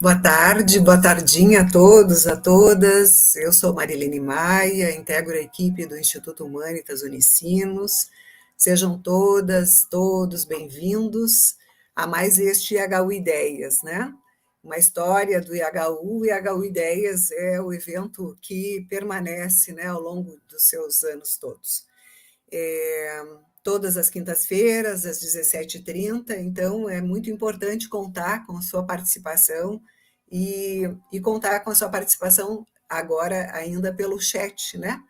Boa tarde, boa tardinha a todos, a todas. Eu sou Marilene Maia, integro a equipe do Instituto Humanitas Unicinos. Sejam todas, todos bem-vindos a mais este IHU Ideias, né? Uma história do IHU. O IHU Ideias é o evento que permanece, né, ao longo dos seus anos todos. Todas as quintas-feiras, às 17h30, então é muito importante contar com a sua participação e contar com a sua participação agora ainda pelo chat, né?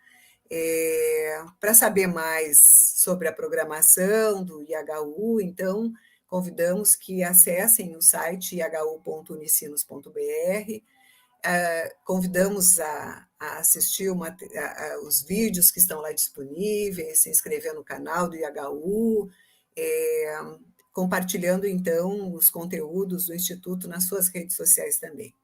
Para saber mais sobre a programação do IHU, então convidamos que acessem o site ihu.unicinos.br. Convidamos a assistir os vídeos que estão lá disponíveis, se inscrever no canal do IHU, compartilhando, então, os conteúdos do Instituto nas suas redes sociais também.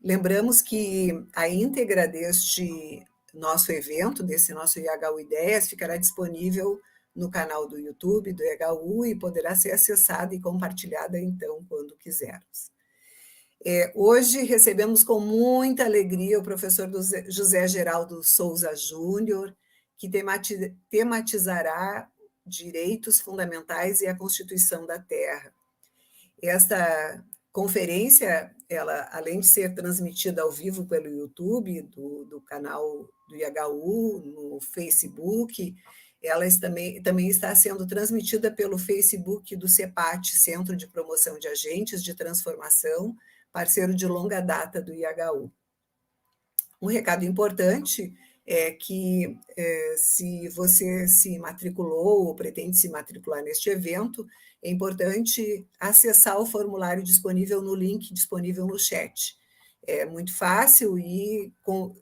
Lembramos que a íntegra deste nosso evento, desse nosso IHU Ideias, ficará disponível no canal do YouTube do IHU e poderá ser acessada e compartilhada, então, quando quisermos. Hoje recebemos com muita alegria o professor José Geraldo Souza Júnior, que tematizará direitos fundamentais e a Constituição da Terra. Esta conferência, ela, além de ser transmitida ao vivo pelo YouTube, do canal do IHU, no Facebook, ela também está sendo transmitida pelo Facebook do CEPAT, Centro de Promoção de Agentes de Transformação, parceiro de longa data do IHU. Um recado importante é que, se você se matriculou ou pretende se matricular neste evento, é importante acessar o formulário disponível no link disponível no chat. É muito fácil e,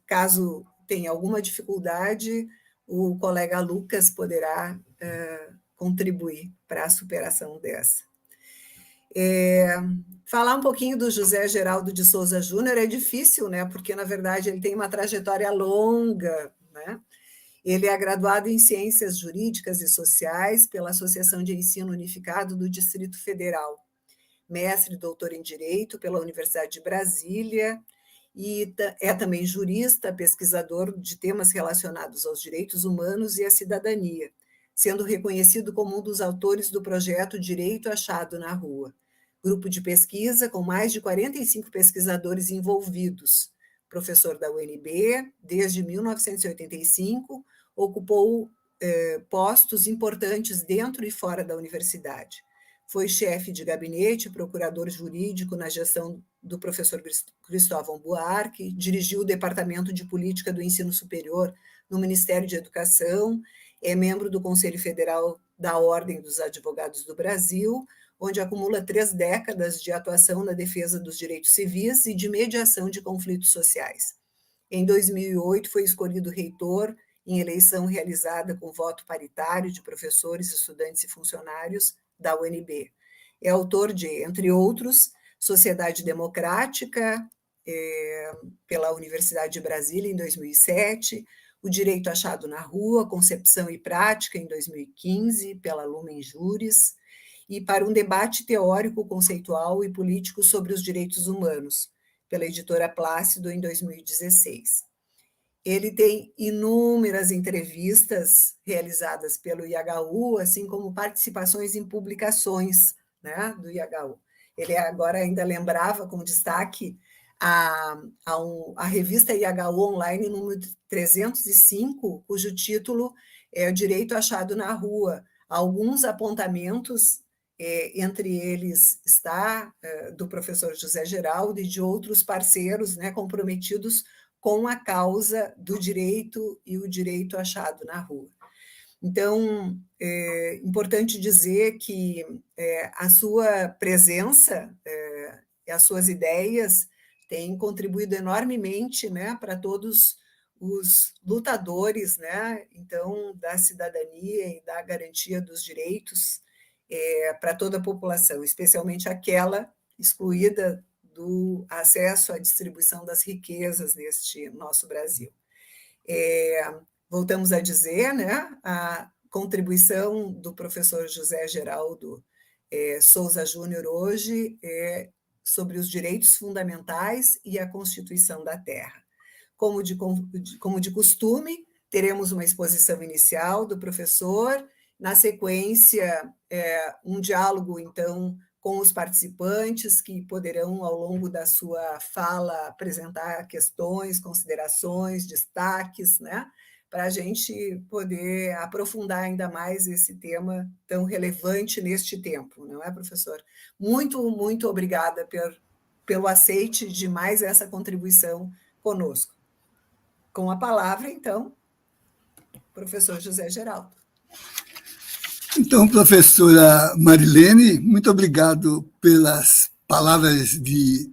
caso tenha alguma dificuldade, o colega Lucas poderá contribuir para a superação dessa. Falar um pouquinho do José Geraldo de Souza Júnior é difícil, né? Porque, na verdade, ele tem uma trajetória longa, né? Ele é graduado em Ciências Jurídicas e Sociais pela Associação de Ensino Unificado do Distrito Federal, mestre e doutor em Direito pela Universidade de Brasília, e é também jurista, pesquisador de temas relacionados aos direitos humanos e à cidadania, sendo reconhecido como um dos autores do projeto Direito Achado na Rua, grupo de pesquisa com mais de 45 pesquisadores envolvidos. Professor da UNB, desde 1985, ocupou postos importantes dentro e fora da universidade. Foi chefe de gabinete, procurador jurídico na gestão do professor Cristóvão Buarque, dirigiu o Departamento de Política do Ensino Superior no Ministério de Educação, é membro do Conselho Federal da Ordem dos Advogados do Brasil, onde acumula 3 décadas de atuação na defesa dos direitos civis e de mediação de conflitos sociais. Em 2008, foi escolhido reitor em eleição realizada com voto paritário de professores, estudantes e funcionários da UNB. É autor de, entre outros, Sociedade Democrática, pela Universidade de Brasília, em 2007, O Direito Achado na Rua, Concepção e Prática, em 2015, pela Lumen Juris, e para um debate teórico, conceitual e político sobre os direitos humanos, pela editora Plácido, em 2016. Ele tem inúmeras entrevistas realizadas pelo IHU, assim como participações em publicações, né, do IHU. Ele agora ainda lembrava, com destaque, a revista IHU Online, número 305, cujo título é O Direito Achado na Rua, alguns apontamentos, entre eles está do professor José Geraldo e de outros parceiros, né, comprometidos com a causa do direito e o direito achado na rua. Então, é importante dizer que a sua presença e as suas ideias têm contribuído enormemente, né, para todos os lutadores, né, então, da cidadania e da garantia dos direitos para toda a população, especialmente aquela excluída do acesso à distribuição das riquezas neste nosso Brasil. Voltamos a dizer, né, a contribuição do professor José Geraldo Souza Júnior hoje é sobre os direitos fundamentais e a Constituição da Terra. Como de costume, teremos uma exposição inicial do professor, na sequência, um diálogo, então, com os participantes, que poderão, ao longo da sua fala, apresentar questões, considerações, destaques, né? Para a gente poder aprofundar ainda mais esse tema tão relevante neste tempo, não é, professor? Muito, muito obrigada pelo aceite de mais essa contribuição conosco. Com a palavra, então, professor José Geraldo. Então, professora Marilene, muito obrigado pelas palavras de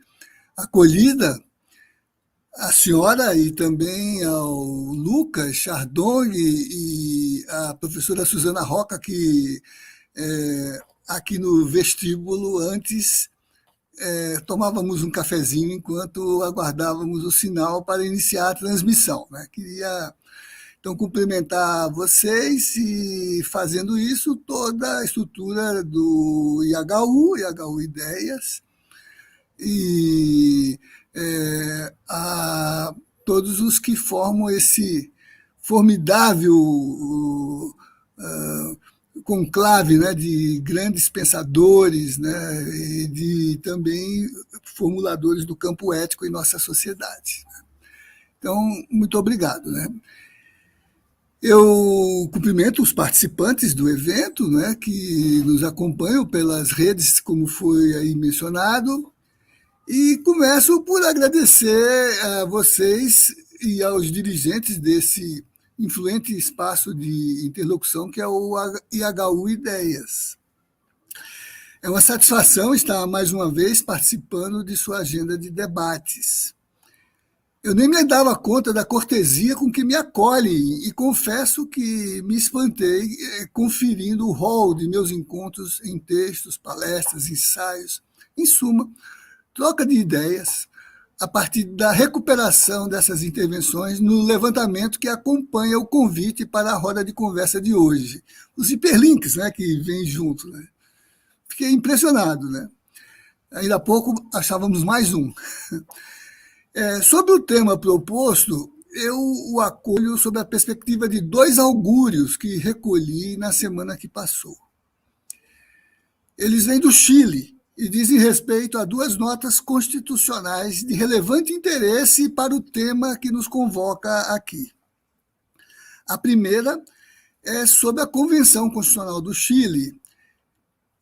acolhida à senhora e também ao Lucas Chardon e à professora Suzana Roca, que aqui no vestíbulo antes tomávamos um cafezinho enquanto aguardávamos o sinal para iniciar a transmissão, né? Queria então cumprimentar vocês e, fazendo isso, toda a estrutura do IHU Ideias, e a todos os que formam esse formidável conclave, né, de grandes pensadores, né, e de também formuladores do campo ético em nossa sociedade. Então, muito obrigado, né? Eu cumprimento os participantes do evento, né, que nos acompanham pelas redes, como foi aí mencionado, e começo por agradecer a vocês e aos dirigentes desse influente espaço de interlocução que é o IHU Ideias. É uma satisfação estar mais uma vez participando de sua agenda de debates. Eu nem me dava conta da cortesia com que me acolhem e confesso que me espantei conferindo o rol de meus encontros em textos, palestras, ensaios, em suma, troca de ideias a partir da recuperação dessas intervenções no levantamento que acompanha o convite para a roda de conversa de hoje. Os hiperlinks, né, que vêm junto. Né? Fiquei impressionado. Né? Ainda há pouco achávamos mais um. Sobre o tema proposto, eu o acolho sob a perspectiva de 2 augúrios que recolhi na semana que passou. Eles vêm do Chile e dizem respeito a 2 notas constitucionais de relevante interesse para o tema que nos convoca aqui. A primeira é sobre a Convenção Constitucional do Chile.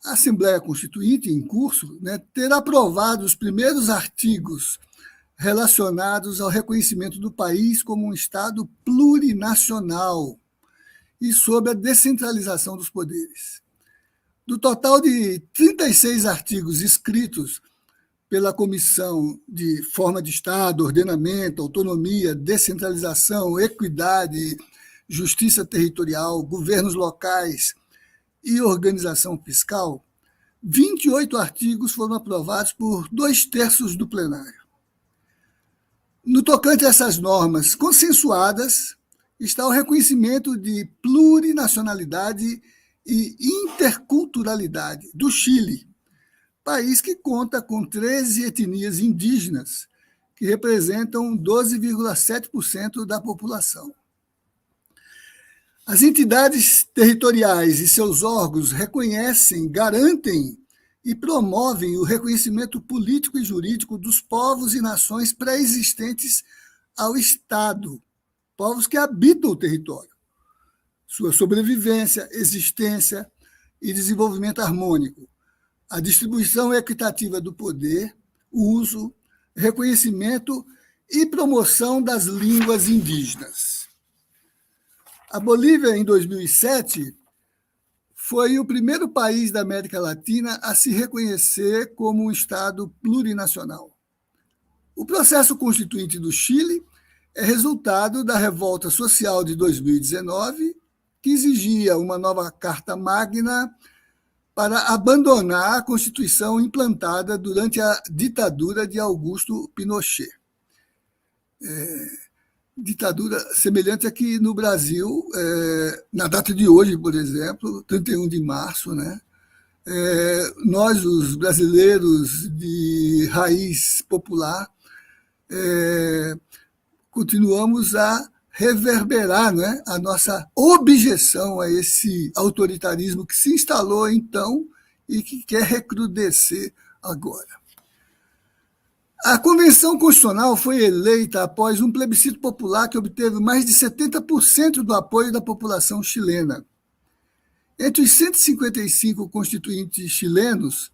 A Assembleia Constituinte, em curso, né, terá aprovado os primeiros artigos relacionados ao reconhecimento do país como um Estado plurinacional e sobre a descentralização dos poderes. Do total de 36 artigos escritos pela Comissão de Forma de Estado, Ordenamento, Autonomia, Descentralização, Equidade, Justiça Territorial, Governos Locais e Organização Fiscal, 28 artigos foram aprovados por 2/3 do plenário. No tocante a essas normas consensuadas, está o reconhecimento de plurinacionalidade e interculturalidade do Chile, país que conta com 13 etnias indígenas, que representam 12,7% da população. As entidades territoriais e seus órgãos reconhecem, garantem e promovem o reconhecimento político e jurídico dos povos e nações pré-existentes ao Estado, povos que habitam o território, sua sobrevivência, existência e desenvolvimento harmônico, a distribuição equitativa do poder, uso, reconhecimento e promoção das línguas indígenas. A Bolívia, em 2007, foi o primeiro país da América Latina a se reconhecer como um Estado plurinacional. O processo constituinte do Chile é resultado da revolta social de 2019, que exigia uma nova Carta Magna para abandonar a Constituição implantada durante a ditadura de Augusto Pinochet. Ditadura semelhante aqui no Brasil, na data de hoje, por exemplo, 31 de março, né, Nós, os brasileiros de raiz popular, continuamos a reverberar, né, a nossa objeção a esse autoritarismo que se instalou então e que quer recrudescer agora. A Convenção Constitucional foi eleita após um plebiscito popular que obteve mais de 70% do apoio da população chilena. Entre os 155 constituintes chilenos,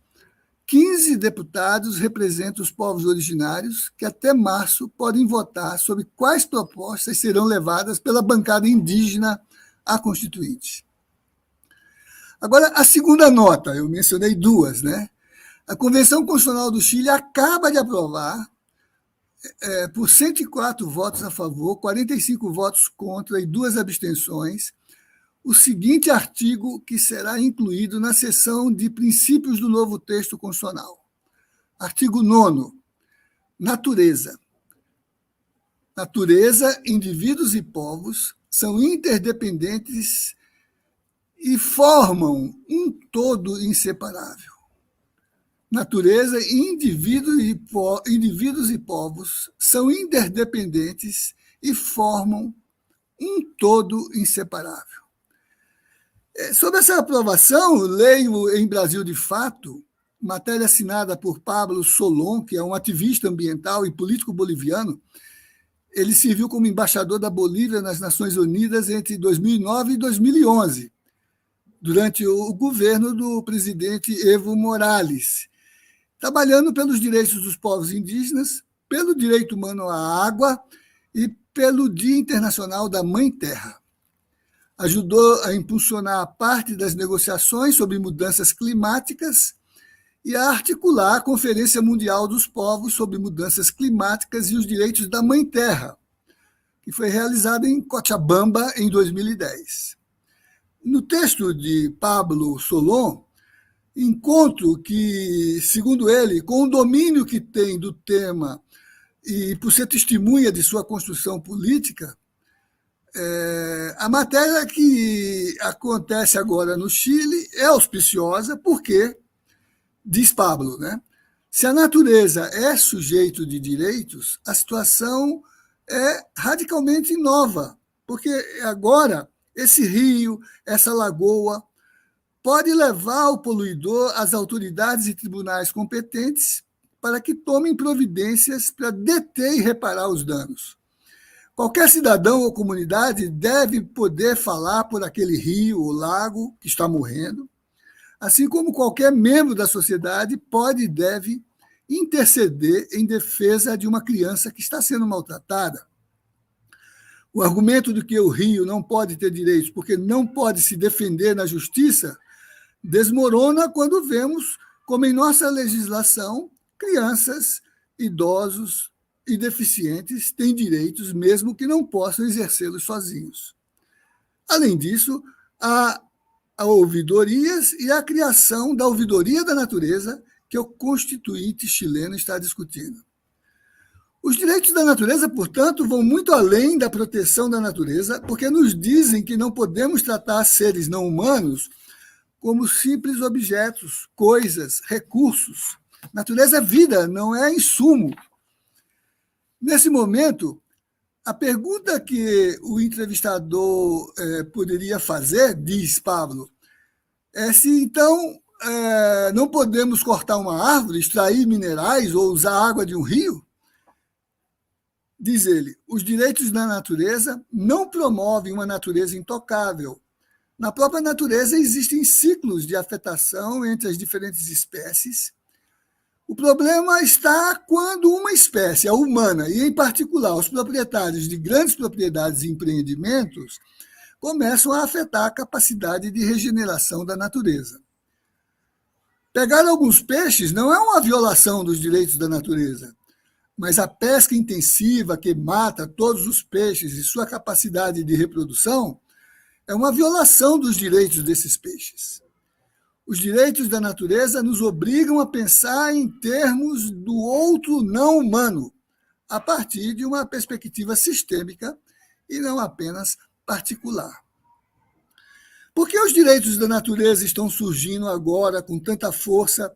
15 deputados representam os povos originários que até março podem votar sobre quais propostas serão levadas pela bancada indígena à Constituinte. Agora, a segunda nota, eu mencionei duas, né? A Convenção Constitucional do Chile acaba de aprovar, por 104 votos a favor, 45 votos contra e 2 abstenções, o seguinte artigo que será incluído na seção de princípios do novo texto constitucional. Artigo 9º. Natureza. Natureza, indivíduos e povos são interdependentes e formam um todo inseparável. Natureza, indivíduos e povos são interdependentes e formam um todo inseparável. Sobre essa aprovação, leio em Brasil de Fato, matéria assinada por Pablo Solon, que é um ativista ambiental e político boliviano. Ele serviu como embaixador da Bolívia nas Nações Unidas entre 2009 e 2011, durante o governo do presidente Evo Morales, trabalhando pelos direitos dos povos indígenas, pelo direito humano à água e pelo Dia Internacional da Mãe Terra. Ajudou a impulsionar parte das negociações sobre mudanças climáticas e a articular a Conferência Mundial dos Povos sobre Mudanças Climáticas e os Direitos da Mãe Terra, que foi realizada em Cochabamba em 2010. No texto de Pablo Solon, encontro que, segundo ele, com o domínio que tem do tema e por ser testemunha de sua construção política, a matéria que acontece agora no Chile é auspiciosa porque, diz Pablo, né, se a natureza é sujeito de direitos, a situação é radicalmente nova, porque agora esse rio, essa lagoa, pode levar o poluidor às autoridades e tribunais competentes para que tomem providências para deter e reparar os danos. Qualquer cidadão ou comunidade deve poder falar por aquele rio ou lago que está morrendo, assim como qualquer membro da sociedade pode e deve interceder em defesa de uma criança que está sendo maltratada. O argumento de que o rio não pode ter direitos porque não pode se defender na justiça desmorona quando vemos como em nossa legislação crianças, idosos e deficientes têm direitos mesmo que não possam exercê-los sozinhos. Além disso, há ouvidorias e a criação da ouvidoria da natureza que o constituinte chileno está discutindo. Os direitos da natureza, portanto, vão muito além da proteção da natureza, porque nos dizem que não podemos tratar seres não humanos como simples objetos, coisas, recursos. Natureza é vida, não é insumo. Nesse momento, a pergunta que o entrevistador poderia fazer, diz Pablo, é se então não podemos cortar uma árvore, extrair minerais ou usar água de um rio? Diz ele, os direitos da natureza não promovem uma natureza intocável. Na própria natureza existem ciclos de afetação entre as diferentes espécies. O problema está quando uma espécie, a humana, e em particular os proprietários de grandes propriedades e empreendimentos, começam a afetar a capacidade de regeneração da natureza. Pegar alguns peixes não é uma violação dos direitos da natureza, mas a pesca intensiva que mata todos os peixes e sua capacidade de reprodução é uma violação dos direitos desses peixes. Os direitos da natureza nos obrigam a pensar em termos do outro não humano, a partir de uma perspectiva sistêmica e não apenas particular. Por que os direitos da natureza estão surgindo agora com tanta força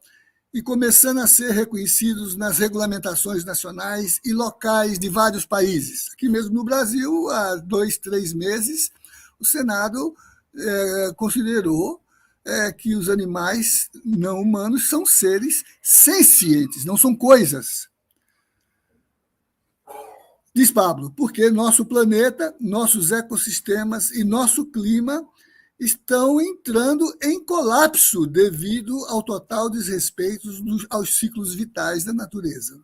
e começando a ser reconhecidos nas regulamentações nacionais e locais de vários países? Aqui mesmo no Brasil, há 2, 3 meses, o Senado considerou que os animais não humanos são seres sencientes, não são coisas. Diz Pablo, porque nosso planeta, nossos ecossistemas e nosso clima estão entrando em colapso devido ao total desrespeito aos ciclos vitais da natureza.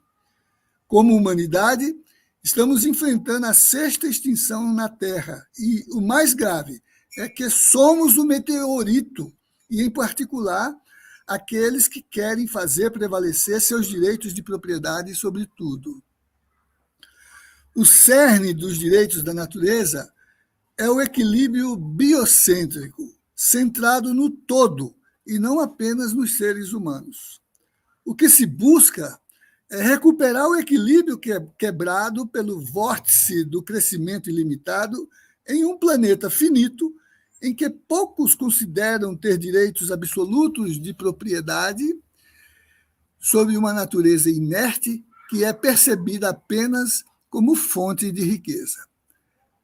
Como humanidade, estamos enfrentando a 6ª extinção na Terra e o mais grave é que somos o meteorito e, em particular, aqueles que querem fazer prevalecer seus direitos de propriedade sobre tudo. O cerne dos direitos da natureza é o equilíbrio biocêntrico, centrado no todo e não apenas nos seres humanos. O que se busca é recuperar o equilíbrio que é quebrado pelo vórtice do crescimento ilimitado em um planeta finito em que poucos consideram ter direitos absolutos de propriedade sobre uma natureza inerte que é percebida apenas como fonte de riqueza.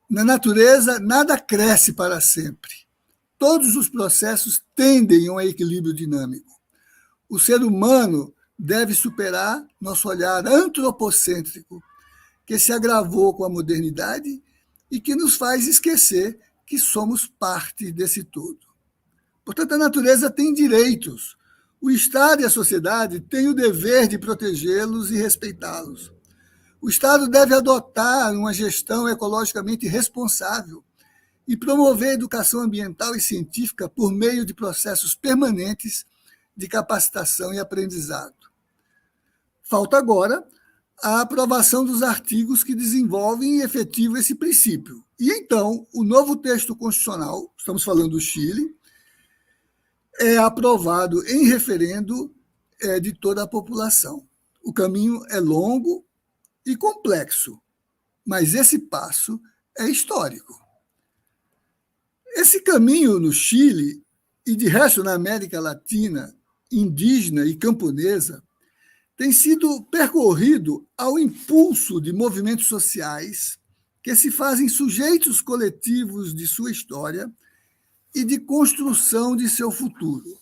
Na natureza, nada cresce para sempre. Todos os processos tendem a um equilíbrio dinâmico. O ser humano deve superar nosso olhar antropocêntrico, que se agravou com a modernidade e que nos faz esquecer que somos parte desse todo. Portanto, a natureza tem direitos. O Estado e a sociedade têm o dever de protegê-los e respeitá-los. O Estado deve adotar uma gestão ecologicamente responsável e promover a educação ambiental e científica por meio de processos permanentes de capacitação e aprendizado. Falta agora a aprovação dos artigos que desenvolvem e efetivam esse princípio. E então, o novo texto constitucional, estamos falando do Chile, é aprovado em referendo de toda a população. O caminho é longo e complexo, mas esse passo é histórico. Esse caminho no Chile e de resto na América Latina, indígena e camponesa, tem sido percorrido ao impulso de movimentos sociais que se fazem sujeitos coletivos de sua história e de construção de seu futuro.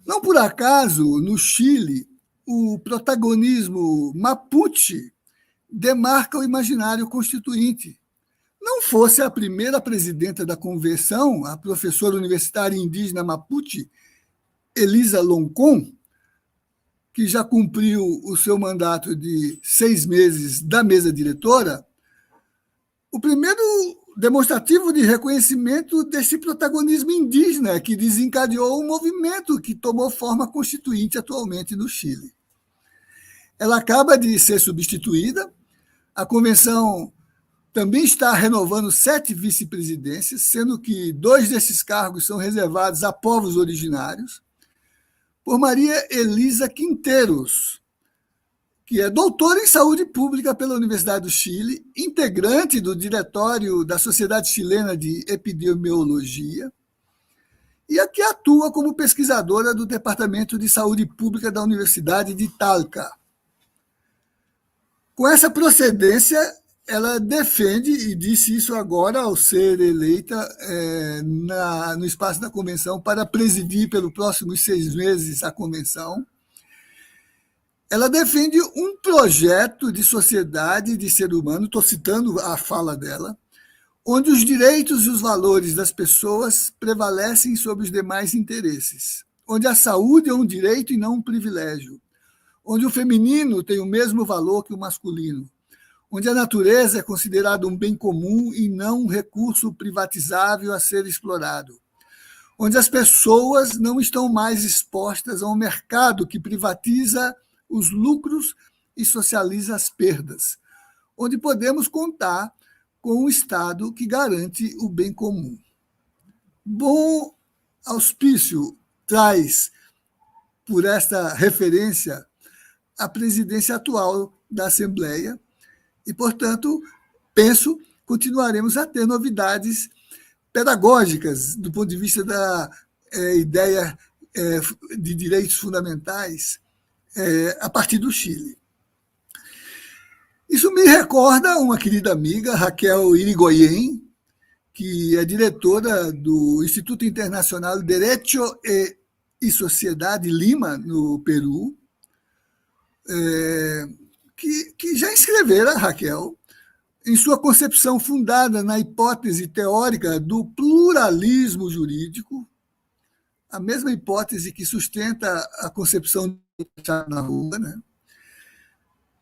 Não por acaso, no Chile, o protagonismo mapuche demarca o imaginário constituinte. Não fosse a primeira presidenta da convenção, a professora universitária indígena mapuche, Elisa Loncon, que já cumpriu o seu mandato de 6 meses da mesa diretora, o primeiro demonstrativo de reconhecimento desse protagonismo indígena que desencadeou um movimento que tomou forma constituinte atualmente no Chile. Ela acaba de ser substituída, a convenção também está renovando 7 vice-presidências, sendo que 2 desses cargos são reservados a povos originários, por Maria Elisa Quinteiros, que é doutora em saúde pública pela Universidade do Chile, integrante do diretório da Sociedade Chilena de Epidemiologia, e a que atua como pesquisadora do Departamento de Saúde Pública da Universidade de Talca. Com essa procedência, ela defende, e disse isso agora ao ser eleita no espaço da convenção para presidir pelos próximos 6 meses a convenção, ela defende um projeto de sociedade de ser humano, estou citando a fala dela, onde os direitos e os valores das pessoas prevalecem sobre os demais interesses, onde a saúde é um direito e não um privilégio, onde o feminino tem o mesmo valor que o masculino, onde a natureza é considerada um bem comum e não um recurso privatizável a ser explorado, onde as pessoas não estão mais expostas a um mercado que privatiza os lucros e socializa as perdas, onde podemos contar com um Estado que garante o bem comum. Bom auspício traz, por esta referência, a presidência atual da Assembleia e, portanto, penso, continuaremos a ter novidades pedagógicas do ponto de vista da ideia de direitos fundamentais a partir do Chile. Isso me recorda uma querida amiga, Raquel Irigoyen, que é diretora do Instituto Internacional de Derecho e Sociedade Lima, no Peru, que já escrevera, Raquel, em sua concepção fundada na hipótese teórica do pluralismo jurídico, a mesma hipótese que sustenta a concepção na rua, né?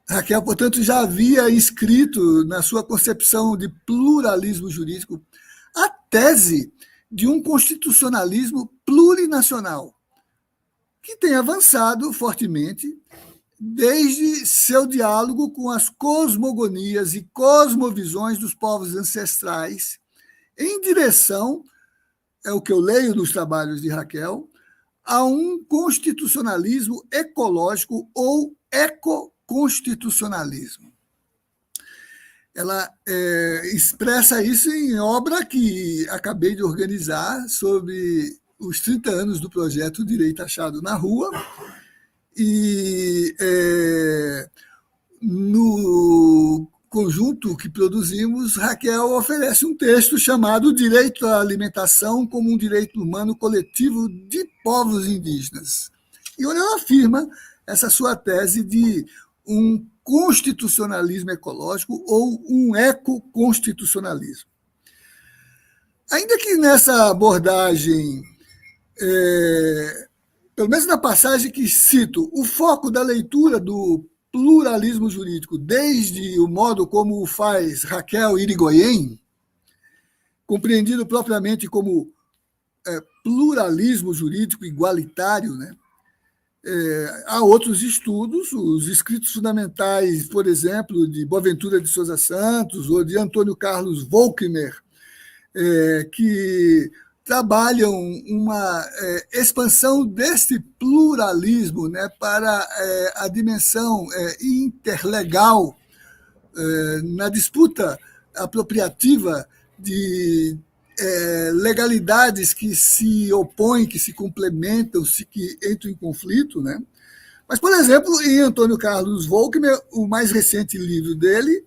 Raquel, portanto, já havia escrito na sua concepção de pluralismo jurídico a tese de um constitucionalismo plurinacional, que tem avançado fortemente desde seu diálogo com as cosmogonias e cosmovisões dos povos ancestrais, em direção, é o que eu leio nos trabalhos de Raquel, a um constitucionalismo ecológico ou ecoconstitucionalismo. Ela expressa isso em obra que acabei de organizar sobre os 30 anos do projeto Direito Achado na Rua, e no conjunto que produzimos, Raquel oferece um texto chamado Direito à Alimentação como um Direito Humano Coletivo de Povos Indígenas. E onde ela afirma essa sua tese de um constitucionalismo ecológico ou um ecoconstitucionalismo. Ainda que nessa abordagem, pelo menos na passagem que cito, o foco da leitura do pluralismo jurídico, desde o modo como o faz Raquel Irigoyen, compreendido propriamente como pluralismo jurídico igualitário, né? Há outros estudos, os escritos fundamentais, por exemplo, de Boaventura de Souza Santos ou de Antônio Carlos Volckmer, que trabalham uma expansão desse pluralismo, né, para a dimensão interlegal na disputa apropriativa de legalidades que se opõem, que se complementam, que entram em conflito, né? Mas, por exemplo, em Antônio Carlos Volckmer, o mais recente livro dele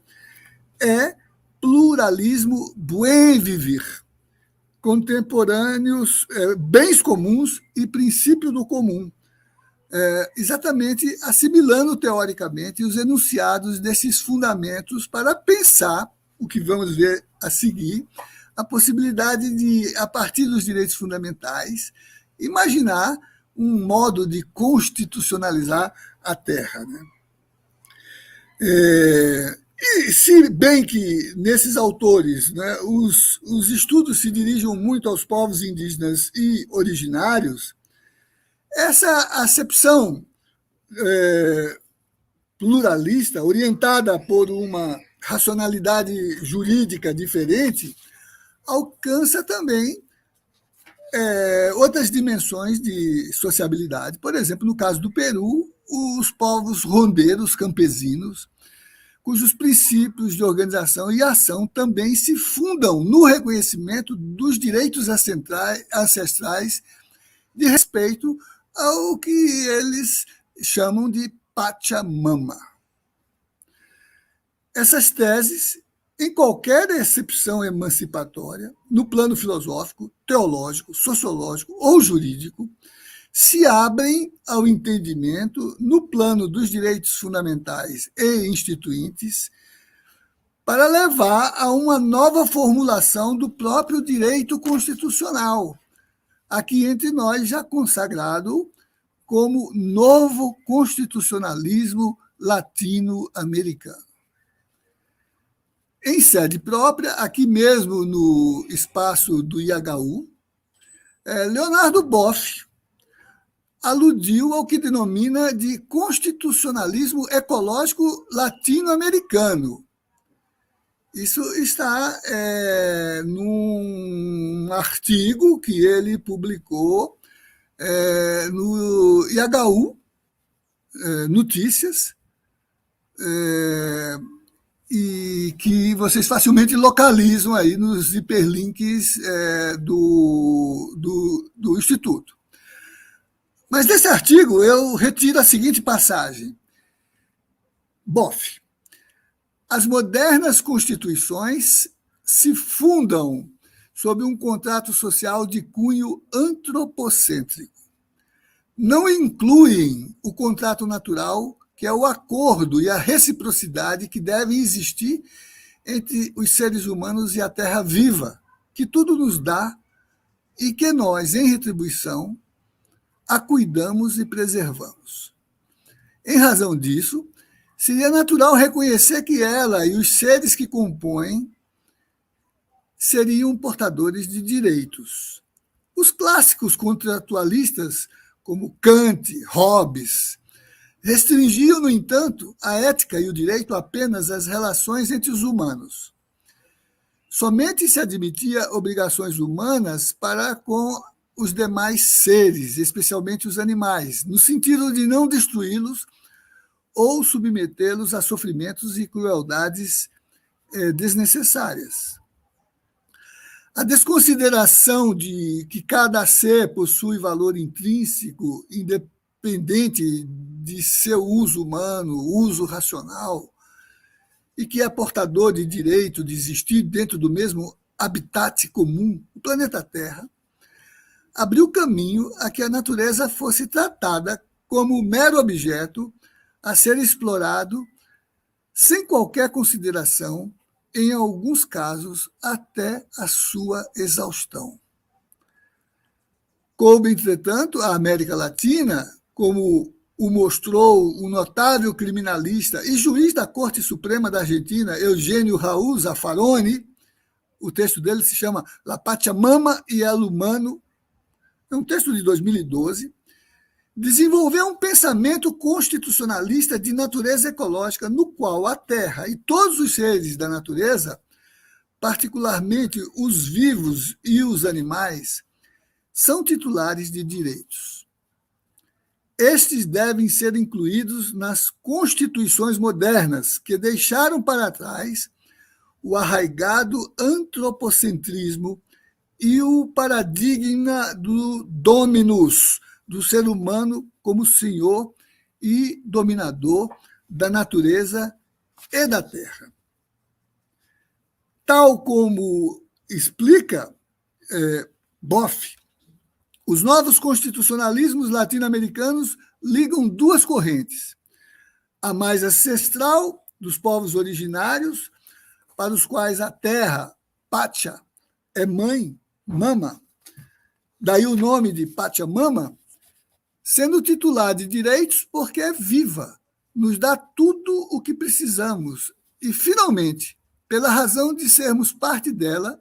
é Pluralismo Buen Vivir, contemporâneos, bens comuns e princípio do comum, exatamente assimilando teoricamente os enunciados desses fundamentos para pensar o que vamos ver a seguir, a possibilidade de, a partir dos direitos fundamentais, imaginar um modo de constitucionalizar a Terra, né? E se bem que nesses autores, né, os estudos se dirigem muito aos povos indígenas e originários, essa acepção pluralista, orientada por uma racionalidade jurídica diferente, alcança também outras dimensões de sociabilidade. Por exemplo, no caso do Peru, os povos rondeiros campesinos, cujos princípios de organização e ação também se fundam no reconhecimento dos direitos ancestrais de respeito ao que eles chamam de Pachamama. Essas teses, em qualquer excepção emancipatória, no plano filosófico, teológico, sociológico ou jurídico, se abrem ao entendimento no plano dos direitos fundamentais e instituintes para levar a uma nova formulação do próprio direito constitucional, aqui entre nós já consagrado como novo constitucionalismo latino-americano. Em sede própria, aqui mesmo no espaço do IHU, Leonardo Boff aludiu ao que denomina de constitucionalismo ecológico latino-americano. Isso está num artigo que ele publicou no IHU Notícias, e que vocês facilmente localizam aí nos hiperlinks do Instituto. Mas desse artigo eu retiro a seguinte passagem. Boff. As modernas constituições se fundam sob um contrato social de cunho antropocêntrico. Não incluem o contrato natural, que é o acordo e a reciprocidade que devem existir entre os seres humanos e a terra viva, que tudo nos dá e que nós, em retribuição, a cuidamos e preservamos. Em razão disso, seria natural reconhecer que ela e os seres que compõem seriam portadores de direitos. Os clássicos contratualistas, como Kant, Hobbes, restringiam, no entanto, a ética e o direito apenas às relações entre os humanos. Somente se admitia obrigações humanas para com os demais seres, especialmente os animais, no sentido de não destruí-los ou submetê-los a sofrimentos e crueldades desnecessárias. A desconsideração de que cada ser possui valor intrínseco, independente de seu uso humano, uso racional, e que é portador de direito de existir dentro do mesmo habitat comum, o planeta Terra, abriu caminho a que a natureza fosse tratada como mero objeto a ser explorado sem qualquer consideração, em alguns casos até a sua exaustão. Coube, entretanto, à América Latina, como o mostrou o notável criminalista e juiz da Corte Suprema da Argentina, Eugênio Raul Zaffaroni. O texto dele se chama La Pachamama y el Humano, é um texto de 2012, desenvolveu um pensamento constitucionalista de natureza ecológica, no qual a Terra e todos os seres da natureza, particularmente os vivos e os animais, são titulares de direitos. Estes devem ser incluídos nas constituições modernas, que deixaram para trás o arraigado antropocentrismo e o paradigma do dominus, do ser humano como senhor e dominador da natureza e da terra. Tal como explica Boff, os novos constitucionalismos latino-americanos ligam duas correntes: a mais ancestral, dos povos originários, para os quais a terra, Pacha, é mãe, mama, daí o nome de Pachamama, sendo titular de direitos porque é viva, nos dá tudo o que precisamos e, finalmente, pela razão de sermos parte dela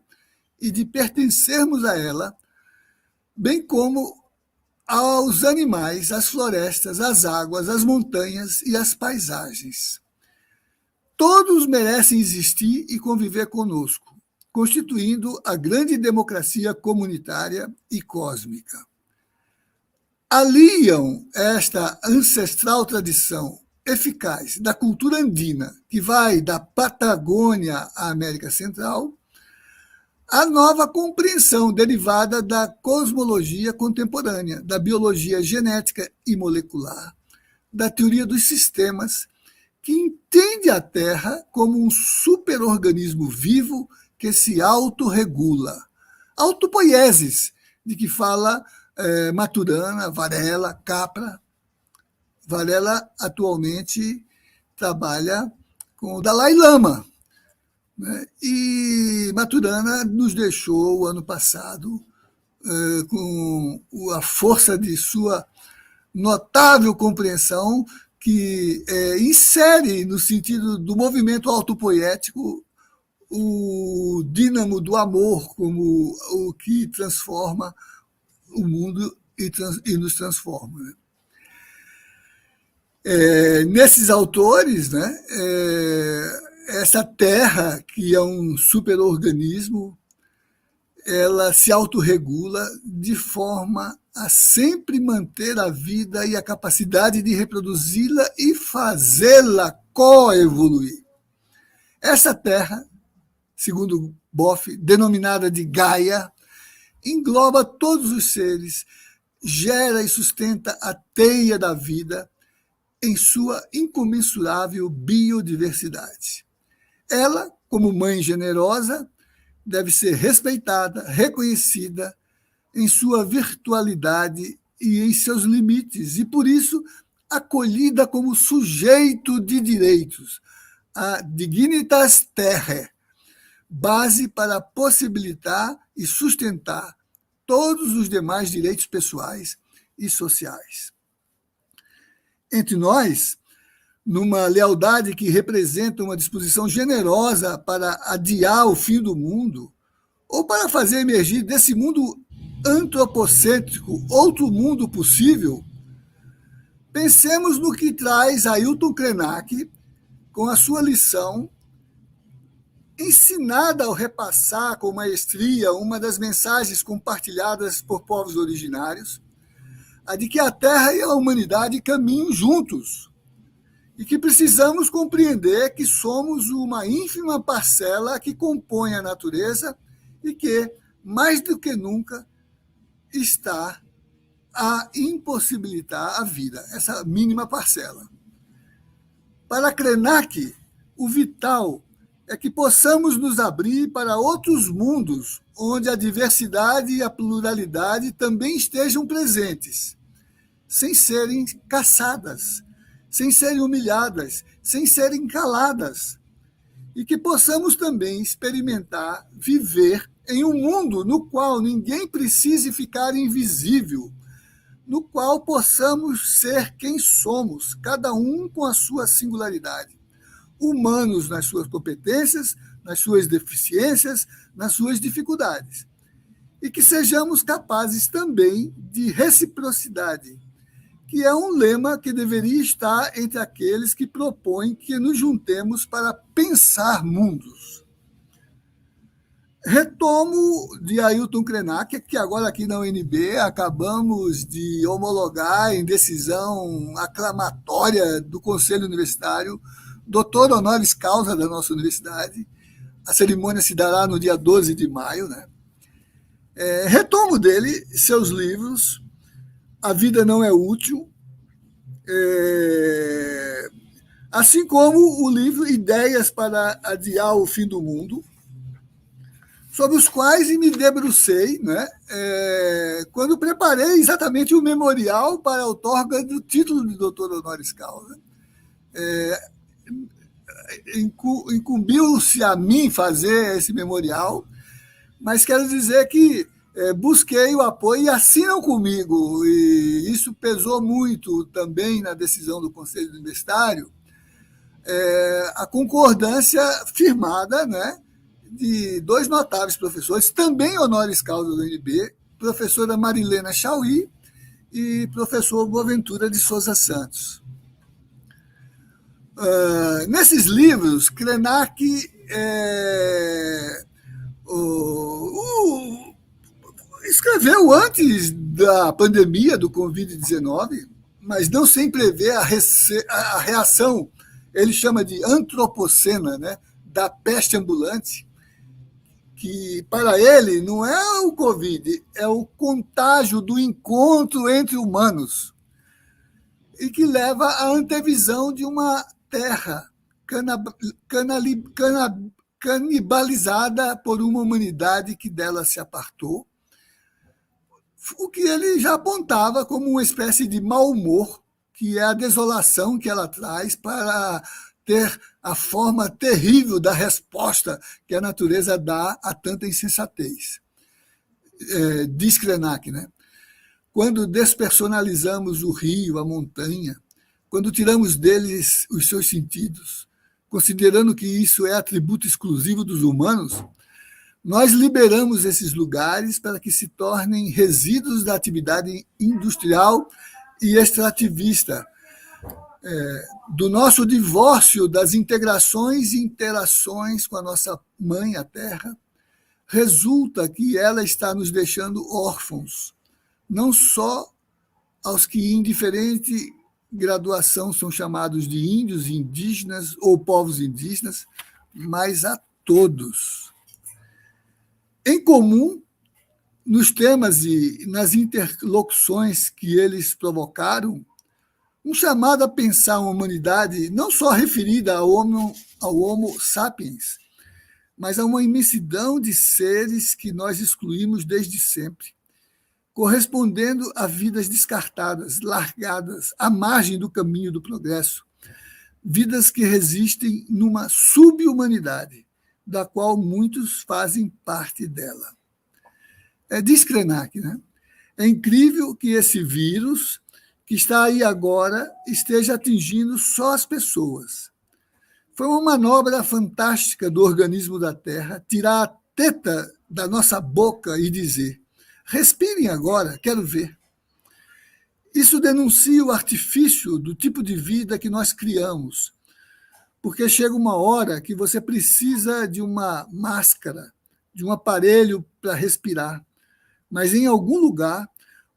e de pertencermos a ela, bem como aos animais, às florestas, às águas, às montanhas e às paisagens. Todos merecem existir e conviver conosco, constituindo a grande democracia comunitária e cósmica. Aliam esta ancestral tradição eficaz da cultura andina, que vai da Patagônia à América Central, a nova compreensão derivada da cosmologia contemporânea, da biologia genética e molecular, da teoria dos sistemas, que entende a Terra como um superorganismo vivo que se autorregula. Autopoiesis, de que fala Maturana, Varela, Capra. Varela atualmente trabalha com o Dalai Lama, né? E Maturana nos deixou, ano passado, com a força de sua notável compreensão, que insere, no sentido do movimento autopoético, o dínamo do amor como o que transforma o mundo e nos transforma. Né? Nesses autores, né, essa terra, que é um superorganismo, ela se autorregula de forma a sempre manter a vida e a capacidade de reproduzi-la e fazê-la coevoluir. Essa terra, segundo Boff, denominada de Gaia, engloba todos os seres, gera e sustenta a teia da vida em sua incomensurável biodiversidade. Ela, como mãe generosa, deve ser respeitada, reconhecida em sua virtualidade e em seus limites, e por isso acolhida como sujeito de direitos, a dignitas terrae, base para possibilitar e sustentar todos os demais direitos pessoais e sociais. Entre nós, numa lealdade que representa uma disposição generosa para adiar o fim do mundo, ou para fazer emergir desse mundo antropocêntrico outro mundo possível, pensemos no que traz Ailton Krenak com a sua lição, ensinada ao repassar com maestria uma das mensagens compartilhadas por povos originários, a de que a Terra e a humanidade caminham juntos, e que precisamos compreender que somos uma ínfima parcela que compõe a natureza e que, mais do que nunca, está a impossibilitar a vida, essa mínima parcela. Para Krenak, o vital é que possamos nos abrir para outros mundos, onde a diversidade e a pluralidade também estejam presentes, sem serem caçadas, sem serem humilhadas, sem serem caladas, e que possamos também experimentar, viver em um mundo no qual ninguém precise ficar invisível, no qual possamos ser quem somos, cada um com a sua singularidade, humanos nas suas competências, nas suas deficiências, nas suas dificuldades, e que sejamos capazes também de reciprocidade, que é um lema que deveria estar entre aqueles que propõem que nos juntemos para pensar mundos. Retomo de Ailton Krenak, que agora aqui na UNB acabamos de homologar em decisão aclamatória do Conselho Universitário, doutor honoris causa da nossa universidade. A cerimônia se dará no dia 12 de maio. Né? Retomo dele seus livros, A Vida Não é Útil, assim como o livro Ideias para Adiar o Fim do Mundo, sobre os quais me debrucei, né, quando preparei exatamente o memorial para a outorga do título de doutor honoris causa. Incumbiu-se a mim fazer esse memorial, mas quero dizer que busquei o apoio e assinam comigo, e isso pesou muito também na decisão do Conselho Universitário, a concordância firmada, né, de dois notáveis professores, também honoris causa do UNB, professora Marilena Chauí e professor Boaventura de Souza Santos. Nesses livros, Krenak escreveu antes da pandemia do Covid-19, mas não sem prever a reação, ele chama de antropocena, né, da peste ambulante, que para ele não é o Covid, é o contágio do encontro entre humanos, e que leva à antevisão de uma terra canibalizada por uma humanidade que dela se apartou, o que ele já apontava como uma espécie de mau humor, que é a desolação que ela traz para ter a forma terrível da resposta que a natureza dá a tanta insensatez. Diz Krenak, né? Quando despersonalizamos o rio, a montanha, quando tiramos deles os seus sentidos, considerando que isso é atributo exclusivo dos humanos, nós liberamos esses lugares para que se tornem resíduos da atividade industrial e extrativista, do nosso divórcio das integrações e interações com a nossa mãe, a Terra, resulta que ela está nos deixando órfãos, não só aos que em diferente graduação são chamados de índios, indígenas ou povos indígenas, mas a todos. Em comum, nos temas e nas interlocuções que eles provocaram, um chamado a pensar a humanidade não só referida ao Homo sapiens, mas a uma imensidão de seres que nós excluímos desde sempre, correspondendo a vidas descartadas, largadas, à margem do caminho do progresso, vidas que resistem numa subhumanidade, da qual muitos fazem parte dela. Diz Krenak, né? É incrível que esse vírus, que está aí agora, esteja atingindo só as pessoas. Foi uma manobra fantástica do organismo da Terra tirar a teta da nossa boca e dizer: respirem agora, quero ver. Isso denuncia o artifício do tipo de vida que nós criamos, porque chega uma hora que você precisa de uma máscara, de um aparelho para respirar, mas em algum lugar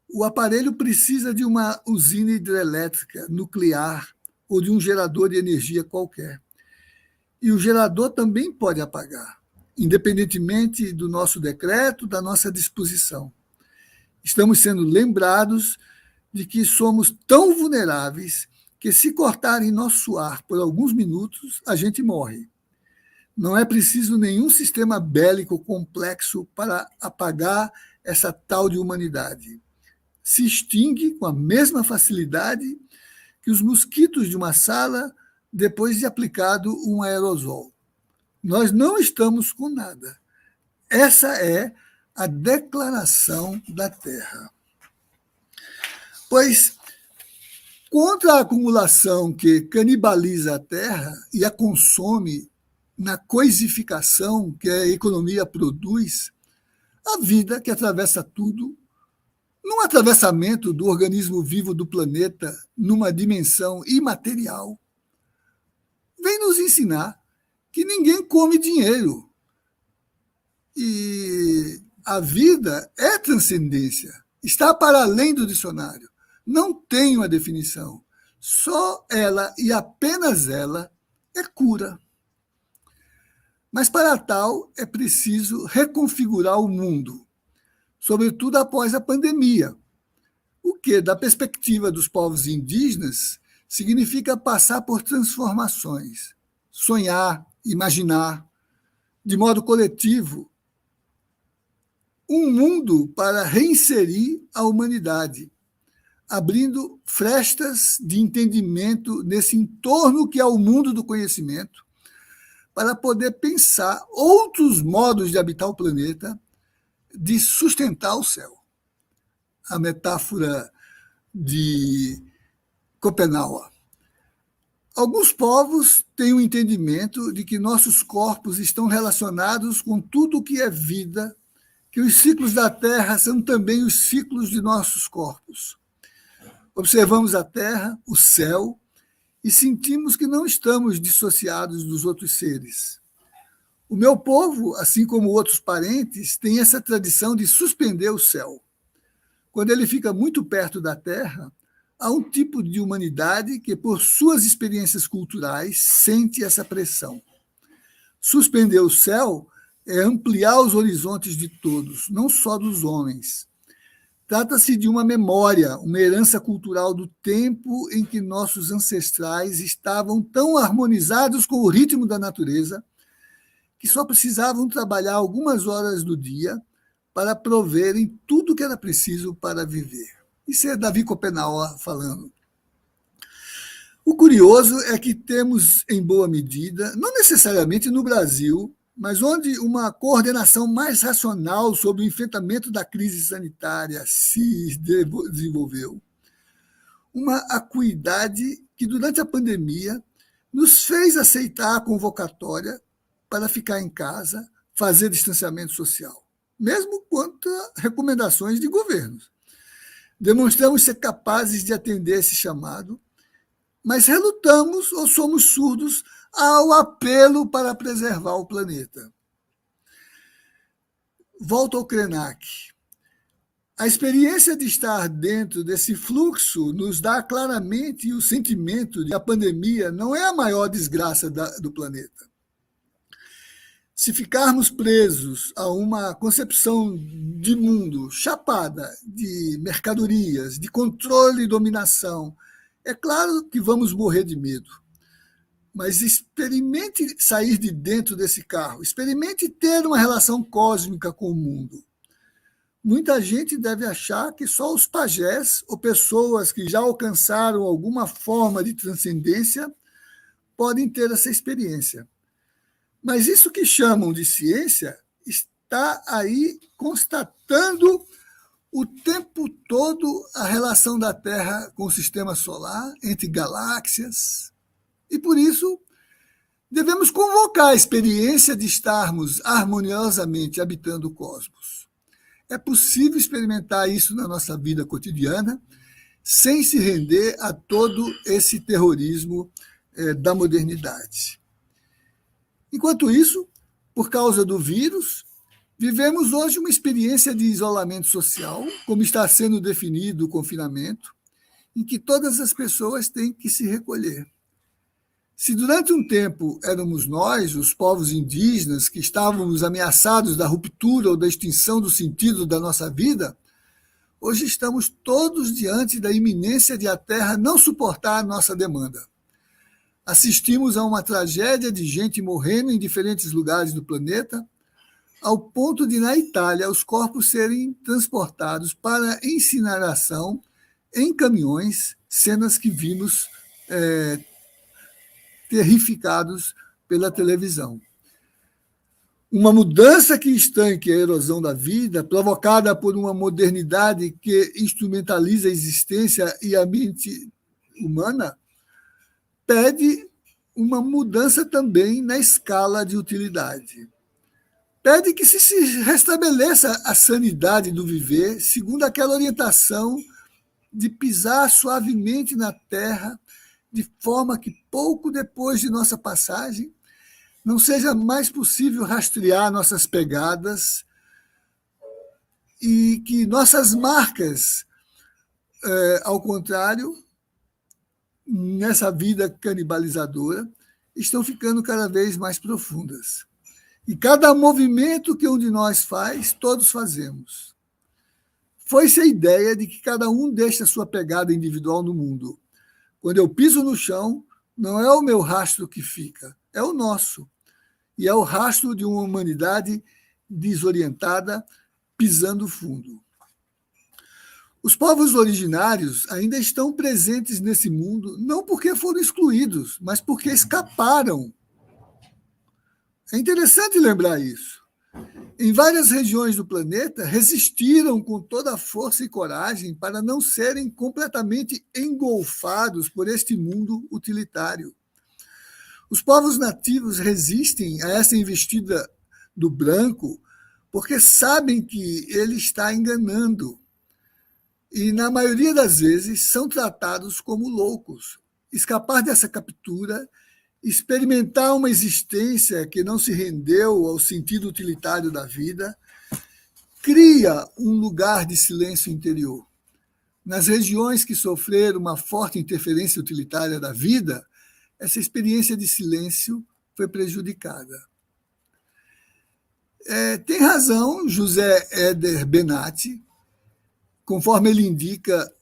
o aparelho precisa de uma usina hidrelétrica, nuclear, ou de um gerador de energia qualquer. E o gerador também pode apagar, independentemente do nosso decreto, da nossa disposição. Estamos sendo lembrados de que somos tão vulneráveis que, se cortarem nosso ar por alguns minutos, a gente morre. Não é preciso nenhum sistema bélico complexo para apagar essa tal de humanidade. Se extingue com a mesma facilidade que os mosquitos de uma sala depois de aplicado um aerosol. Nós não estamos com nada. Essa é a declaração da Terra. Pois, contra a acumulação que canibaliza a Terra e a consome na coisificação que a economia produz, a vida que atravessa tudo, num atravessamento do organismo vivo do planeta numa dimensão imaterial, vem nos ensinar que ninguém come dinheiro. E a vida é transcendência, está para além do dicionário. Não tem uma definição. Só ela e apenas ela é cura. Mas para tal é preciso reconfigurar o mundo, sobretudo após a pandemia, o que, da perspectiva dos povos indígenas, significa passar por transformações, sonhar, imaginar, de modo coletivo, um mundo para reinserir a humanidade, abrindo frestas de entendimento nesse entorno que é o mundo do conhecimento, para poder pensar outros modos de habitar o planeta, de sustentar o céu. A metáfora de Schopenhauer. Alguns povos têm o entendimento de que nossos corpos estão relacionados com tudo o que é vida, que os ciclos da Terra são também os ciclos de nossos corpos. Observamos a Terra, o céu, e sentimos que não estamos dissociados dos outros seres. O meu povo, assim como outros parentes, tem essa tradição de suspender o céu. Quando ele fica muito perto da Terra, há um tipo de humanidade que, por suas experiências culturais, sente essa pressão. Suspender o céu é ampliar os horizontes de todos, não só dos homens. Trata-se de uma memória, uma herança cultural do tempo em que nossos ancestrais estavam tão harmonizados com o ritmo da natureza que só precisavam trabalhar algumas horas do dia para proverem tudo o que era preciso para viver. Isso é Davi Schopenhauer falando. O curioso é que temos, em boa medida, não necessariamente no Brasil, mas onde uma coordenação mais racional sobre o enfrentamento da crise sanitária se desenvolveu, uma acuidade que, durante a pandemia, nos fez aceitar a convocatória para ficar em casa, fazer distanciamento social, mesmo contra recomendações de governos. Demonstramos ser capazes de atender esse chamado, mas relutamos ou somos surdos ao apelo para preservar o planeta. Volto ao Krenak. A experiência de estar dentro desse fluxo nos dá claramente o sentimento de que a pandemia não é a maior desgraça do planeta. Se ficarmos presos a uma concepção de mundo chapada de mercadorias, de controle e dominação, é claro que vamos morrer de medo. Mas experimente sair de dentro desse carro, experimente ter uma relação cósmica com o mundo. Muita gente deve achar que só os pajés ou pessoas que já alcançaram alguma forma de transcendência podem ter essa experiência. Mas isso que chamam de ciência está aí constatando o tempo todo a relação da Terra com o sistema solar, entre galáxias. E por isso devemos convocar a experiência de estarmos harmoniosamente habitando o cosmos. É possível experimentar isso na nossa vida cotidiana sem se render a todo esse terrorismo da modernidade. Enquanto isso, por causa do vírus, vivemos hoje uma experiência de isolamento social, como está sendo definido o confinamento, em que todas as pessoas têm que se recolher. Se durante um tempo éramos nós, os povos indígenas, que estávamos ameaçados da ruptura ou da extinção do sentido da nossa vida, hoje estamos todos diante da iminência de a Terra não suportar a nossa demanda. Assistimos a uma tragédia de gente morrendo em diferentes lugares do planeta, ao ponto de, na Itália, os corpos serem transportados para incineração em caminhões, cenas que vimos terrificados pela televisão. Uma mudança que estanque a erosão da vida, provocada por uma modernidade que instrumentaliza a existência e a mente humana, pede uma mudança também na escala de utilidade. Pede que se restabeleça a sanidade do viver, segundo aquela orientação de pisar suavemente na terra, de forma que pouco depois de nossa passagem não seja mais possível rastrear nossas pegadas e que nossas marcas, ao contrário, nessa vida canibalizadora, estão ficando cada vez mais profundas. E cada movimento que um de nós faz, todos fazemos. Foi-se a ideia de que cada um deixa a sua pegada individual no mundo. Quando eu piso no chão, não é o meu rastro que fica, é o nosso. E é o rastro de uma humanidade desorientada, pisando fundo. Os povos originários ainda estão presentes nesse mundo, não porque foram excluídos, mas porque escaparam. É interessante lembrar isso. Em várias regiões do planeta, resistiram com toda a força e coragem para não serem completamente engolfados por este mundo utilitário. Os povos nativos resistem a essa investida do branco porque sabem que ele está enganando. E, na maioria das vezes, são tratados como loucos. Escapar dessa captura, experimentar uma existência que não se rendeu ao sentido utilitário da vida, cria um lugar de silêncio interior. Nas regiões que sofreram uma forte interferência utilitária da vida, essa experiência de silêncio foi prejudicada. Tem razão José Éder Benatti, conforme ele indica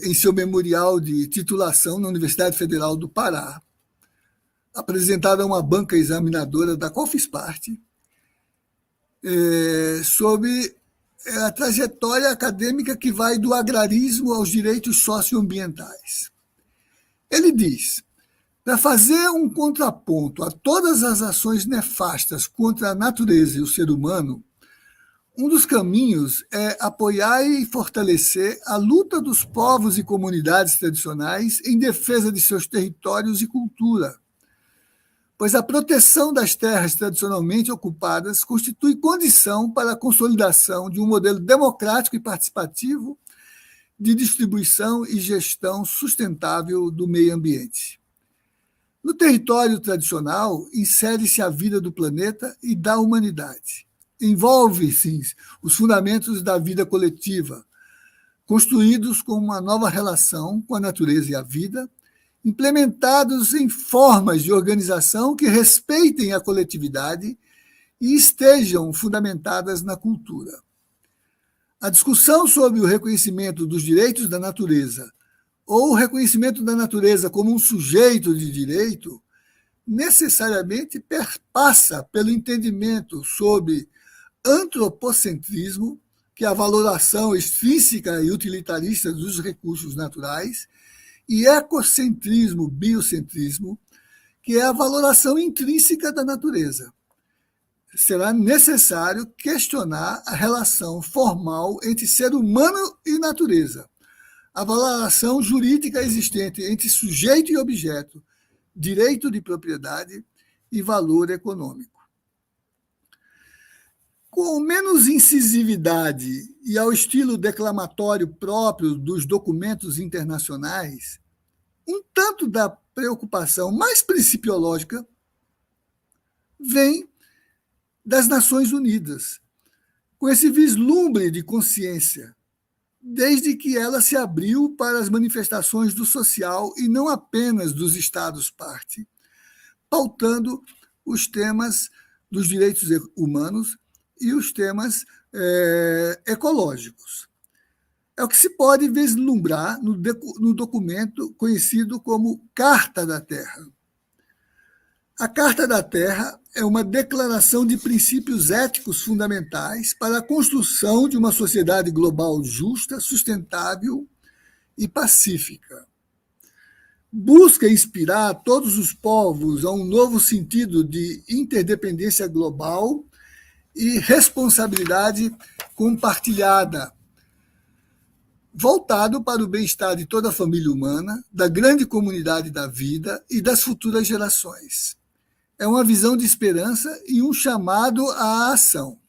em seu memorial de titulação na Universidade Federal do Pará, apresentado a uma banca examinadora da qual fiz parte, sobre a trajetória acadêmica que vai do agrarismo aos direitos socioambientais. Ele diz: para fazer um contraponto a todas as ações nefastas contra a natureza e o ser humano, um dos caminhos é apoiar e fortalecer a luta dos povos e comunidades tradicionais em defesa de seus territórios e cultura, pois a proteção das terras tradicionalmente ocupadas constitui condição para a consolidação de um modelo democrático e participativo de distribuição e gestão sustentável do meio ambiente. No território tradicional, insere-se a vida do planeta e da humanidade. Envolve-se os fundamentos da vida coletiva, construídos com uma nova relação com a natureza e a vida, implementados em formas de organização que respeitem a coletividade e estejam fundamentadas na cultura. A discussão sobre o reconhecimento dos direitos da natureza ou o reconhecimento da natureza como um sujeito de direito necessariamente perpassa pelo entendimento sobre antropocentrismo, que é a valoração extrínseca e utilitarista dos recursos naturais, e ecocentrismo, biocentrismo, que é a valoração intrínseca da natureza. Será necessário questionar a relação formal entre ser humano e natureza, a valoração jurídica existente entre sujeito e objeto, direito de propriedade e valor econômico. Com menos incisividade e ao estilo declamatório próprio dos documentos internacionais, um tanto da preocupação mais principiológica vem das Nações Unidas, com esse vislumbre de consciência, desde que ela se abriu para as manifestações do social e não apenas dos Estados-parte, pautando os temas dos direitos humanos e os temas ecológicos. É o que se pode vislumbrar no documento conhecido como Carta da Terra. A Carta da Terra é uma declaração de princípios éticos fundamentais para a construção de uma sociedade global justa, sustentável e pacífica. Busca inspirar todos os povos a um novo sentido de interdependência global e responsabilidade compartilhada, voltado para o bem-estar de toda a família humana, da grande comunidade da vida e das futuras gerações. É uma visão de esperança e um chamado à ação.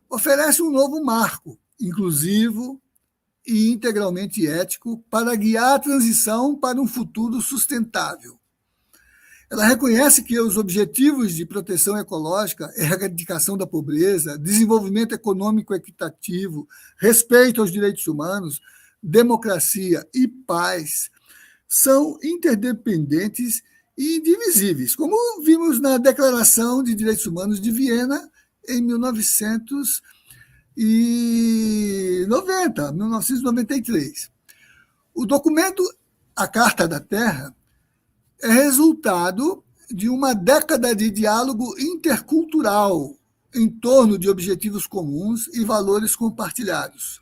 Oferece um novo marco, inclusivo e integralmente ético, para guiar a transição para um futuro sustentável. Ela reconhece que os objetivos de proteção ecológica, erradicação da pobreza, desenvolvimento econômico equitativo, respeito aos direitos humanos, democracia e paz são interdependentes e indivisíveis, como vimos na Declaração de Direitos Humanos de Viena em 1993. O documento A Carta da Terra é resultado de uma década de diálogo intercultural em torno de objetivos comuns e valores compartilhados.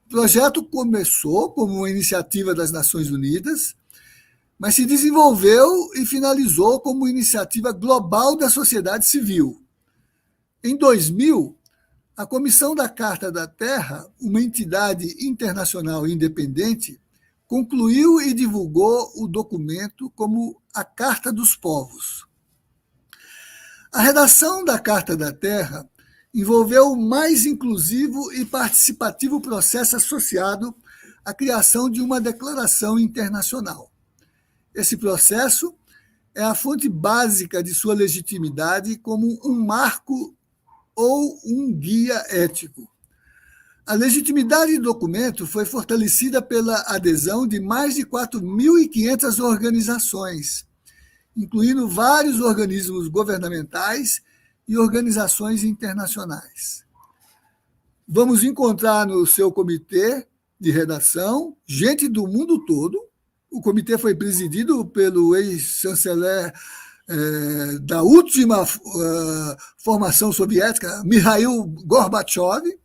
O projeto começou como uma iniciativa das Nações Unidas, mas se desenvolveu e finalizou como iniciativa global da sociedade civil. Em 2000, a Comissão da Carta da Terra, uma entidade internacional independente, concluiu e divulgou o documento como a Carta dos Povos. A redação da Carta da Terra envolveu o mais inclusivo e participativo processo associado à criação de uma declaração internacional. Esse processo é a fonte básica de sua legitimidade como um marco ou um guia ético. A legitimidade do documento foi fortalecida pela adesão de mais de 4.500 organizações, incluindo vários organismos governamentais e organizações internacionais. Vamos encontrar no seu comitê de redação gente do mundo todo. O comitê foi presidido pelo ex-chanceler da última formação soviética, Mikhail Gorbachev.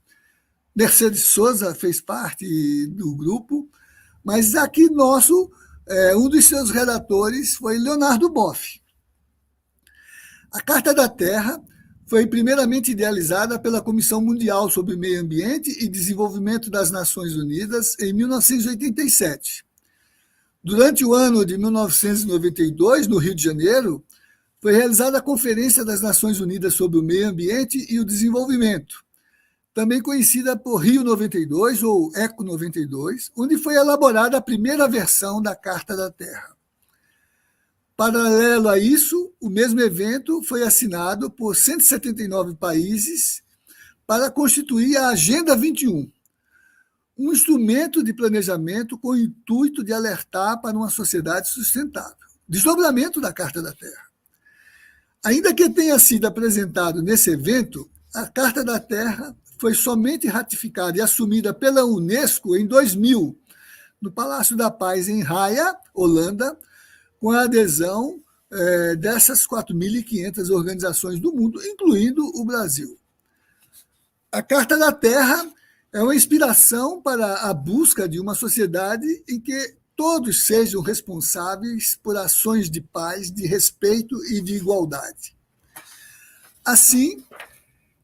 Mercedes Souza fez parte do grupo, mas aqui um dos seus redatores foi Leonardo Boff. A Carta da Terra foi primeiramente idealizada pela Comissão Mundial sobre o Meio Ambiente e Desenvolvimento das Nações Unidas em 1987. Durante o ano de 1992, no Rio de Janeiro, foi realizada a Conferência das Nações Unidas sobre o Meio Ambiente e o Desenvolvimento, também conhecida por Rio 92 ou Eco 92, onde foi elaborada a primeira versão da Carta da Terra. Paralelo a isso, o mesmo evento foi assinado por 179 países para constituir a Agenda 21, um instrumento de planejamento com o intuito de alertar para uma sociedade sustentável. Desdobramento da Carta da Terra. Ainda que tenha sido apresentado nesse evento, a Carta da Terra foi somente ratificada e assumida pela Unesco em 2000, no Palácio da Paz, em Haia, Holanda, com a adesão dessas 4.500 organizações do mundo, incluindo o Brasil. A Carta da Terra é uma inspiração para a busca de uma sociedade em que todos sejam responsáveis por ações de paz, de respeito e de igualdade. Assim,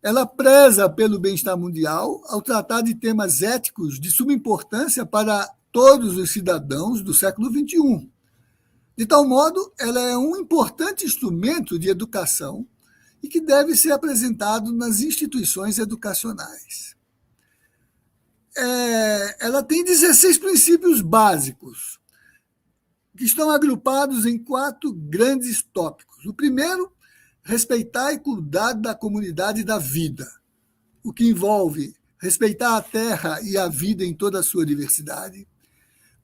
ela preza pelo bem-estar mundial ao tratar de temas éticos de suma importância para todos os cidadãos do século XXI. De tal modo, ela é um importante instrumento de educação e que deve ser apresentado nas instituições educacionais. Ela tem 16 princípios básicos, que estão agrupados em 4 grandes tópicos. O primeiro, respeitar e cuidar da comunidade da vida, o que envolve respeitar a terra e a vida em toda a sua diversidade,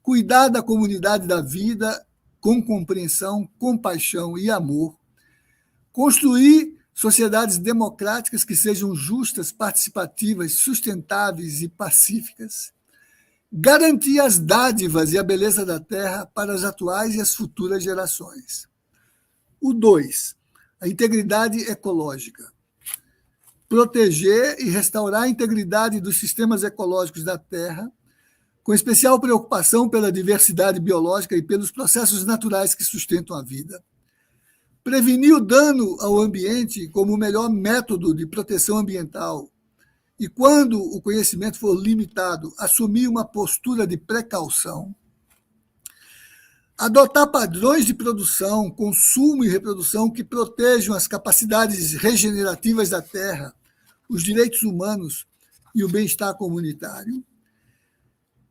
cuidar da comunidade da vida com compreensão, compaixão e amor, construir sociedades democráticas que sejam justas, participativas, sustentáveis e pacíficas, garantir as dádivas e a beleza da terra para as atuais e as futuras gerações. O 2, a integridade ecológica. Proteger e restaurar a integridade dos sistemas ecológicos da terra, com especial preocupação pela diversidade biológica e pelos processos naturais que sustentam a vida. Prevenir o dano ao ambiente como o melhor método de proteção ambiental e, quando o conhecimento for limitado, assumir uma postura de precaução. Adotar padrões de produção, consumo e reprodução que protejam as capacidades regenerativas da terra, os direitos humanos e o bem-estar comunitário.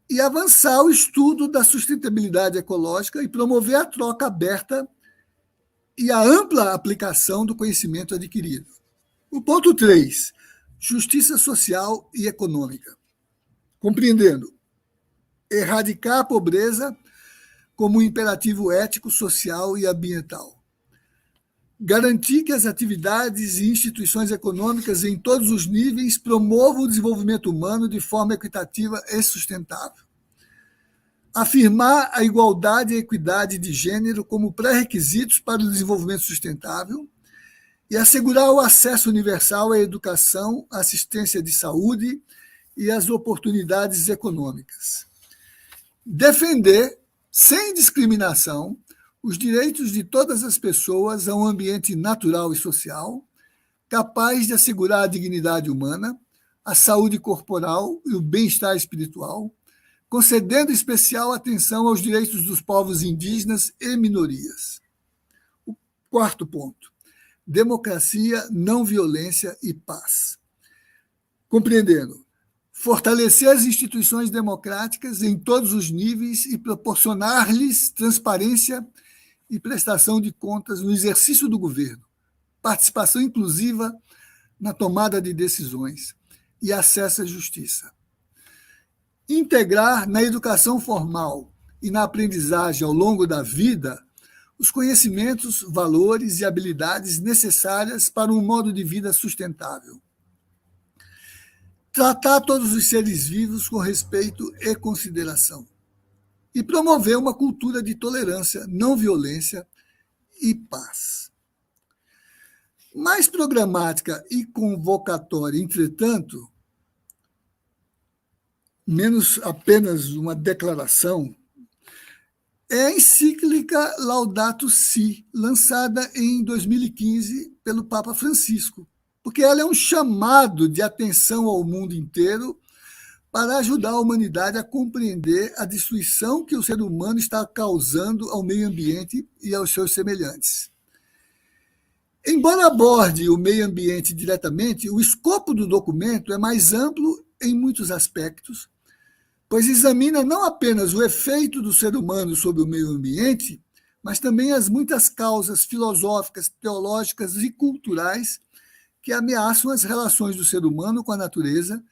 E avançar o estudo da sustentabilidade ecológica e promover a troca aberta e a ampla aplicação do conhecimento adquirido. O ponto 3, justiça social e econômica. Compreendendo, erradicar a pobreza como um imperativo ético, social e ambiental. Garantir que as atividades e instituições econômicas em todos os níveis promovam o desenvolvimento humano de forma equitativa e sustentável. Afirmar a igualdade e a equidade de gênero como pré-requisitos para o desenvolvimento sustentável e assegurar o acesso universal à educação, à assistência de saúde e às oportunidades econômicas. Defender, sem discriminação, os direitos de todas as pessoas a um ambiente natural e social, capaz de assegurar a dignidade humana, a saúde corporal e o bem-estar espiritual, concedendo especial atenção aos direitos dos povos indígenas e minorias. O 4º ponto, democracia, não violência e paz. Compreendendo, fortalecer as instituições democráticas em todos os níveis e proporcionar-lhes transparência e prestação de contas no exercício do governo, participação inclusiva na tomada de decisões e acesso à justiça. Integrar na educação formal e na aprendizagem ao longo da vida os conhecimentos, valores e habilidades necessárias para um modo de vida sustentável. Tratar todos os seres vivos com respeito e consideração. E promover uma cultura de tolerância, não violência e paz. Mais programática e convocatória, entretanto, menos apenas uma declaração, é a encíclica Laudato Si, lançada em 2015 pelo Papa Francisco, porque ela é um chamado de atenção ao mundo inteiro para ajudar a humanidade a compreender a destruição que o ser humano está causando ao meio ambiente e aos seus semelhantes. Embora aborde o meio ambiente diretamente, o escopo do documento é mais amplo em muitos aspectos, pois examina não apenas o efeito do ser humano sobre o meio ambiente, mas também as muitas causas filosóficas, teológicas e culturais que ameaçam as relações do ser humano com a natureza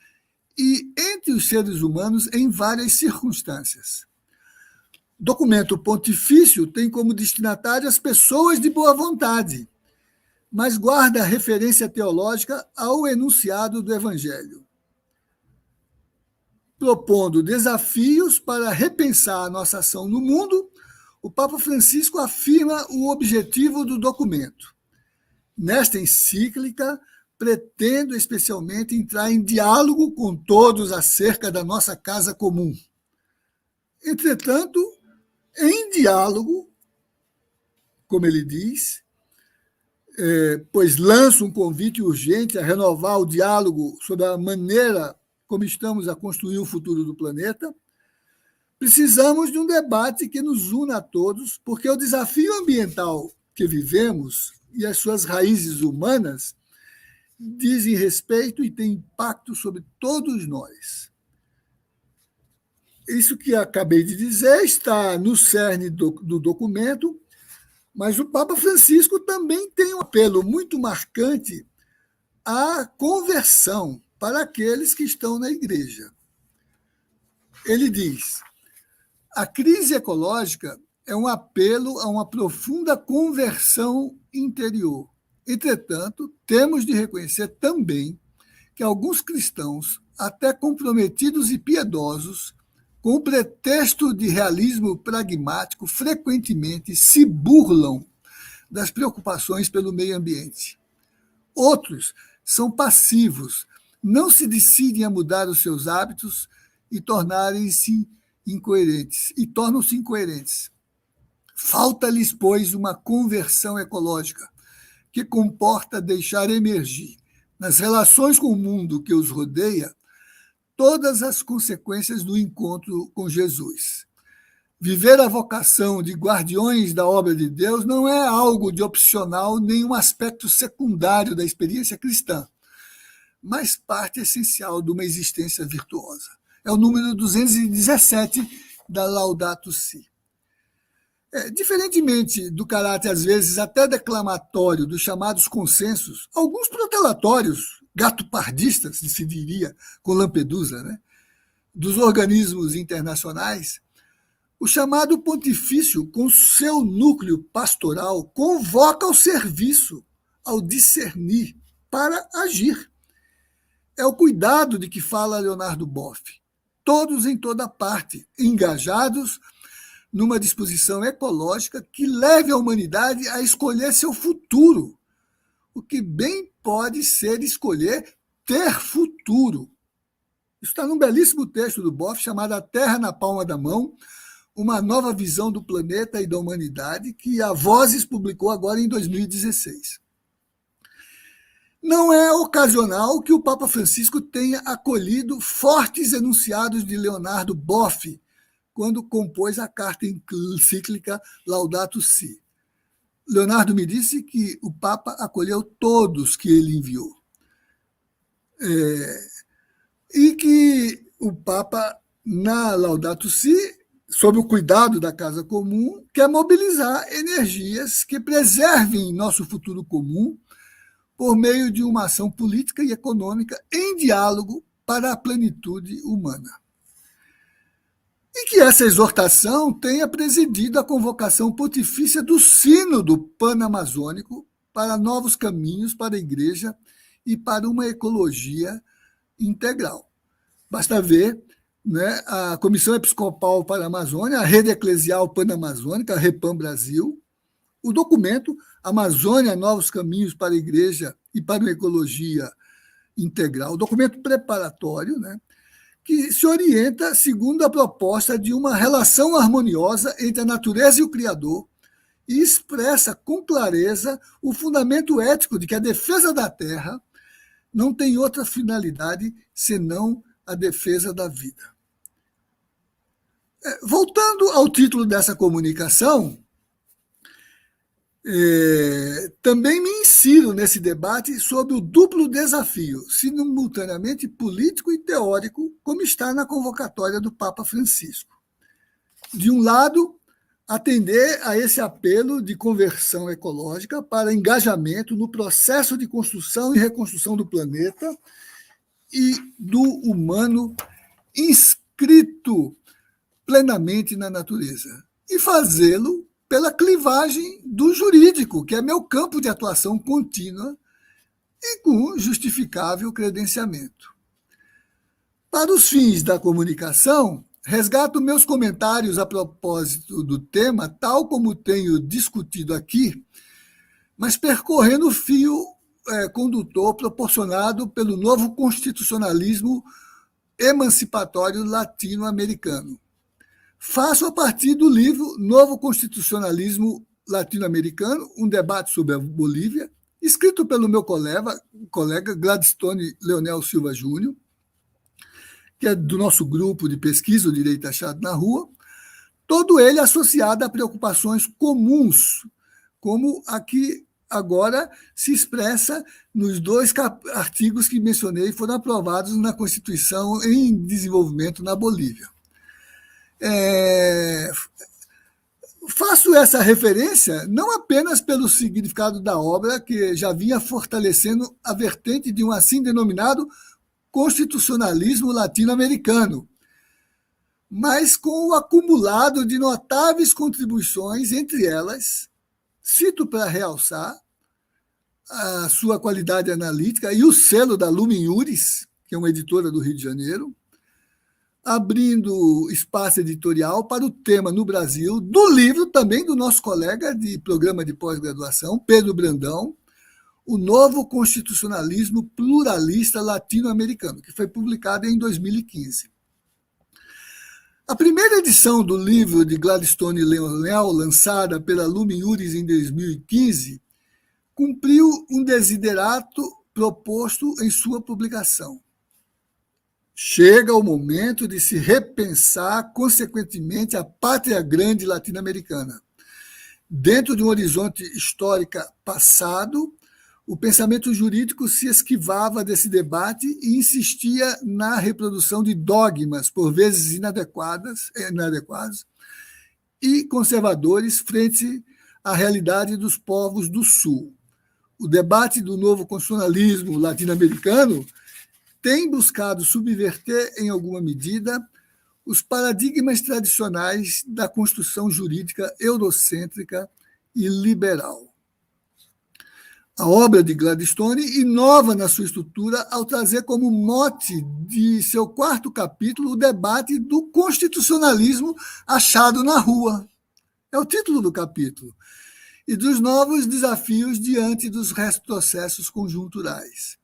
e entre os seres humanos em várias circunstâncias. Documento pontifício tem como destinatário as pessoas de boa vontade, mas guarda referência teológica ao enunciado do Evangelho, propondo desafios para repensar a nossa ação no mundo. O Papa Francisco afirma o objetivo do documento. Nesta encíclica, pretendo especialmente entrar em diálogo com todos acerca da nossa casa comum. Entretanto, em diálogo, como ele diz, pois lanço um convite urgente a renovar o diálogo sobre a maneira como estamos a construir o futuro do planeta, precisamos de um debate que nos una a todos, porque o desafio ambiental que vivemos e as suas raízes humanas dizem respeito e têm impacto sobre todos nós. Isso que acabei de dizer está no cerne do documento, mas o Papa Francisco também tem um apelo muito marcante à conversão para aqueles que estão na igreja. Ele diz: a crise ecológica é um apelo a uma profunda conversão interior. Entretanto, temos de reconhecer também que alguns cristãos, até comprometidos e piedosos, com o pretexto de realismo pragmático, frequentemente se burlam das preocupações pelo meio ambiente. Outros são passivos, não se decidem a mudar os seus hábitos e tornam-se incoerentes. Falta-lhes, pois, uma conversão ecológica, que comporta deixar emergir, nas relações com o mundo que os rodeia, todas as consequências do encontro com Jesus. Viver a vocação de guardiões da obra de Deus não é algo de opcional, nem um aspecto secundário da experiência cristã, mas parte essencial de uma existência virtuosa. É o número 217 da Laudato Si. Diferentemente do caráter, às vezes, até declamatório dos chamados consensos, alguns protelatórios, gato-pardistas, se diria, com Lampedusa, né, dos organismos internacionais, o chamado pontifício, com seu núcleo pastoral, convoca ao serviço, ao discernir, para agir. É o cuidado de que fala Leonardo Boff. Todos em toda parte, engajados numa disposição ecológica que leve a humanidade a escolher seu futuro, o que bem pode ser escolher ter futuro. Isso está num belíssimo texto do Boff, chamado A Terra na Palma da Mão, uma nova visão do planeta e da humanidade, que a Vozes publicou agora em 2016. Não é ocasional que o Papa Francisco tenha acolhido fortes enunciados de Leonardo Boff, quando compôs a carta encíclica Laudato Si. Leonardo me disse que o Papa acolheu todos que ele enviou. E que o Papa, na Laudato Si, sob o cuidado da Casa Comum, quer mobilizar energias que preservem nosso futuro comum por meio de uma ação política e econômica em diálogo para a plenitude humana. E que essa exortação tenha presidido a convocação pontifícia do Sínodo Panamazônico para novos caminhos para a Igreja e para uma ecologia integral. Basta ver, né, a Comissão Episcopal para a Amazônia, a Rede Eclesial Panamazônica, a REPAM Brasil, o documento Amazônia, Novos Caminhos para a Igreja e para uma Ecologia Integral, o documento preparatório, né, que se orienta segundo a proposta de uma relação harmoniosa entre a natureza e o Criador e expressa com clareza o fundamento ético de que a defesa da terra não tem outra finalidade senão a defesa da vida. Voltando ao título dessa comunicação, também me insiro nesse debate sobre o duplo desafio, simultaneamente político e teórico, como está na convocatória do Papa Francisco. De um lado, atender a esse apelo de conversão ecológica para engajamento no processo de construção e reconstrução do planeta e do humano inscrito plenamente na natureza, e fazê-lo pela clivagem do jurídico, que é meu campo de atuação contínua e com justificável credenciamento. Para os fins da comunicação, resgato meus comentários a propósito do tema, tal como tenho discutido aqui, mas percorrendo o fio condutor proporcionado pelo novo constitucionalismo emancipatório latino-americano. Faço a partir do livro Novo Constitucionalismo Latino-Americano, um debate sobre a Bolívia, escrito pelo meu colega Gladstone Leonel Silva Júnior, que é do nosso grupo de pesquisa, o Direito Achado na Rua, todo ele associado a preocupações comuns, como aqui agora se expressa nos 2 artigos que mencionei, foram aprovados na Constituição em desenvolvimento na Bolívia. Faço essa referência não apenas pelo significado da obra, que já vinha fortalecendo a vertente de um assim denominado constitucionalismo latino-americano, mas com o acumulado de notáveis contribuições, entre elas, cito para realçar a sua qualidade analítica e o selo da Lumen Iuris, que é uma editora do Rio de Janeiro, abrindo espaço editorial para o tema no Brasil, do livro também do nosso colega de programa de pós-graduação, Pedro Brandão, O Novo Constitucionalismo Pluralista Latino-Americano, que foi publicado em 2015. A primeira edição do livro de Gladstone Leonel, lançada pela Lumen Iuris em 2015, cumpriu um desiderato proposto em sua publicação. Chega o momento de se repensar, consequentemente, a pátria grande latino-americana. Dentro de um horizonte histórico passado, o pensamento jurídico se esquivava desse debate e insistia na reprodução de dogmas, por vezes inadequados e conservadores frente à realidade dos povos do Sul. O debate do novo constitucionalismo latino-americano tem buscado subverter, em alguma medida, os paradigmas tradicionais da construção jurídica eurocêntrica e liberal. A obra de Gladstone inova na sua estrutura ao trazer como mote de seu 4º capítulo o debate do constitucionalismo achado na rua. É o título do capítulo. E dos novos desafios diante dos retrocessos conjunturais.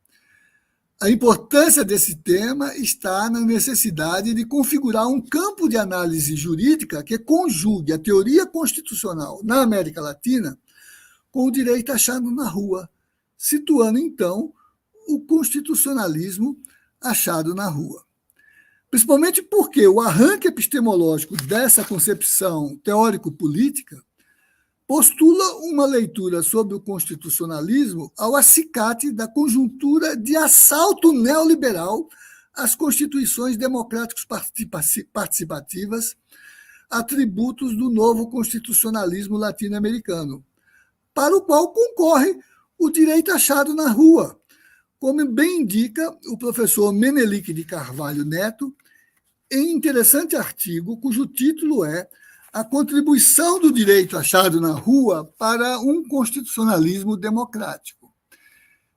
A importância desse tema está na necessidade de configurar um campo de análise jurídica que conjugue a teoria constitucional na América Latina com o direito achado na rua, situando, então, o constitucionalismo achado na rua. Principalmente porque o arranque epistemológico dessa concepção teórico-política postula uma leitura sobre o constitucionalismo ao acicate da conjuntura de assalto neoliberal às constituições democráticas participativas, atributos do novo constitucionalismo latino-americano, para o qual concorre o direito achado na rua, como bem indica o professor Menelik de Carvalho Neto, em interessante artigo cujo título é A Contribuição do Direito Achado na Rua para um Constitucionalismo Democrático,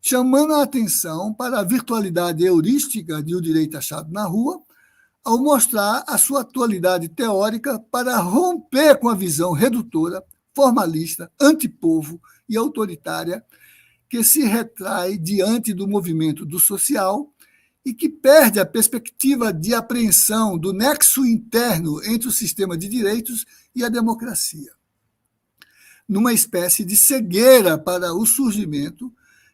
chamando a atenção para a virtualidade heurística de o direito achado na rua, ao mostrar a sua atualidade teórica para romper com a visão redutora, formalista, antipovo e autoritária que se retrai diante do movimento do social e que perde a perspectiva de apreensão do nexo interno entre o sistema de direitos e a democracia, numa espécie de cegueira para o surgimento,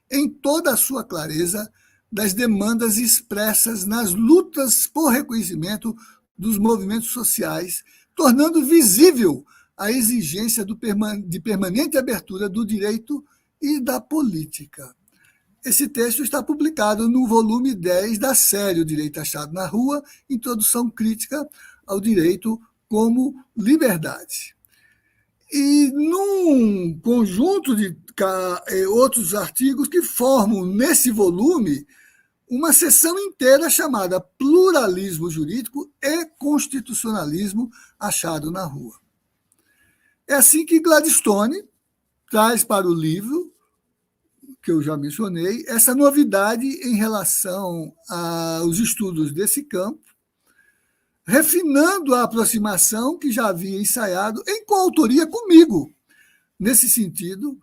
em toda a sua clareza, das demandas expressas nas lutas por reconhecimento dos movimentos sociais, tornando visível a exigência de permanente abertura do direito e da política. Esse texto está publicado no volume 10 da série O Direito Achado na Rua, Introdução Crítica ao Direito como Liberdade. E num conjunto de outros artigos que formam, nesse volume, uma seção inteira chamada Pluralismo Jurídico e Constitucionalismo Achado na Rua. É assim que Gladstone traz para o livro, que eu já mencionei, essa novidade em relação aos estudos desse campo, refinando a aproximação que já havia ensaiado em coautoria comigo, nesse sentido,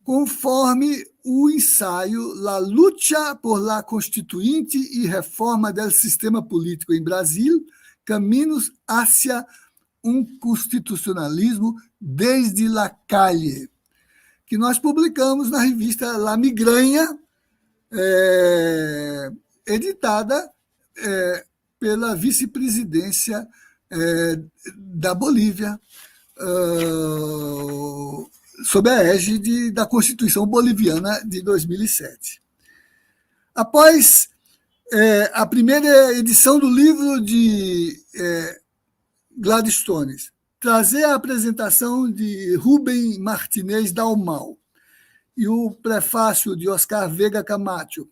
conforme o ensaio La lucha por la constituinte e reforma del sistema político em Brasil, caminhos hacia um constitucionalismo desde la calle, que nós publicamos na revista La Migranha, editada pela vice-presidência da Bolívia, sob a égide da Constituição Boliviana de 2007. Após a primeira edição do livro de Gladstone, trazer a apresentação de Rubem Martinez Dalmau e o prefácio de Oscar Vega Camacho,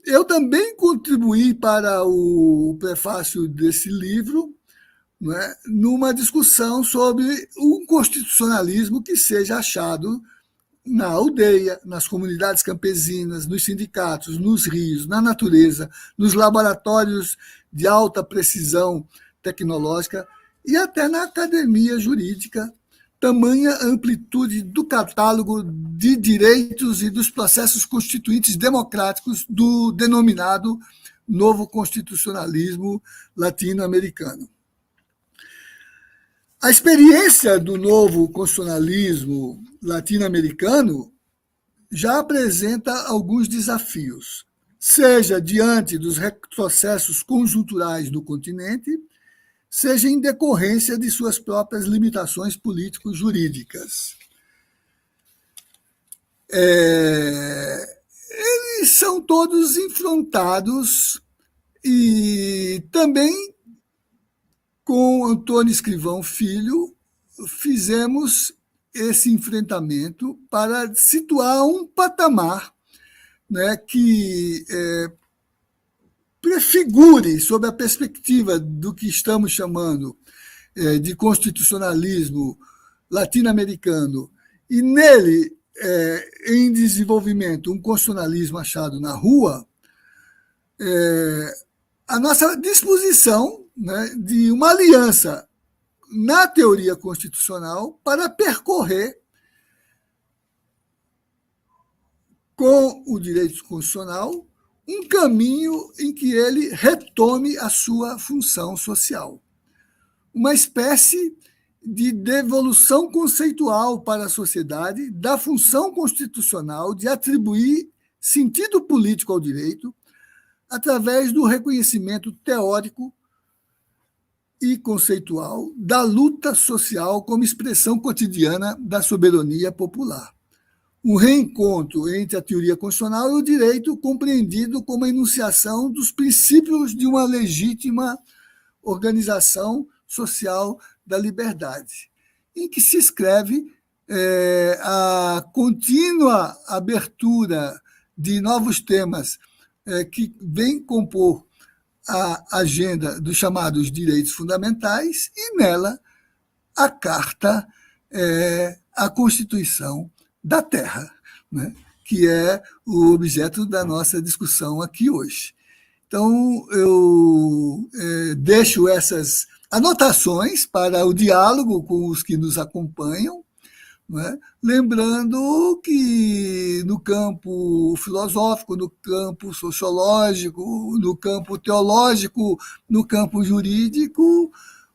eu também contribuí para o prefácio desse livro, né, numa discussão sobre um constitucionalismo que seja achado na aldeia, nas comunidades campesinas, nos sindicatos, nos rios, na natureza, nos laboratórios de alta precisão tecnológica e até na academia jurídica, tamanha amplitude do catálogo de direitos e dos processos constituintes democráticos do denominado novo constitucionalismo latino-americano. A experiência do novo constitucionalismo latino-americano já apresenta alguns desafios, seja diante dos retrocessos conjunturais do continente, seja em decorrência de suas próprias limitações político-jurídicas. Eles são todos enfrentados e também com Antônio Escrivão Filho fizemos esse enfrentamento para situar um patamar, né, que prefigure, sob a perspectiva do que estamos chamando de constitucionalismo latino-americano, e nele, em desenvolvimento, um constitucionalismo achado na rua, a nossa disposição, né, de uma aliança na teoria constitucional para percorrer com o direito constitucional um caminho em que ele retome a sua função social. Uma espécie de devolução conceitual para a sociedade da função constitucional de atribuir sentido político ao direito através do reconhecimento teórico e conceitual da luta social como expressão cotidiana da soberania popular. Um reencontro entre a teoria constitucional e o direito compreendido como a enunciação dos princípios de uma legítima organização social da liberdade, em que se escreve a contínua abertura de novos temas que vem compor a agenda dos chamados direitos fundamentais e nela a Carta, a Constituição da Terra, né, que é o objeto da nossa discussão aqui hoje. Então, eu deixo essas anotações para o diálogo com os que nos acompanham, né, lembrando que no campo filosófico, no campo sociológico, no campo teológico, no campo jurídico,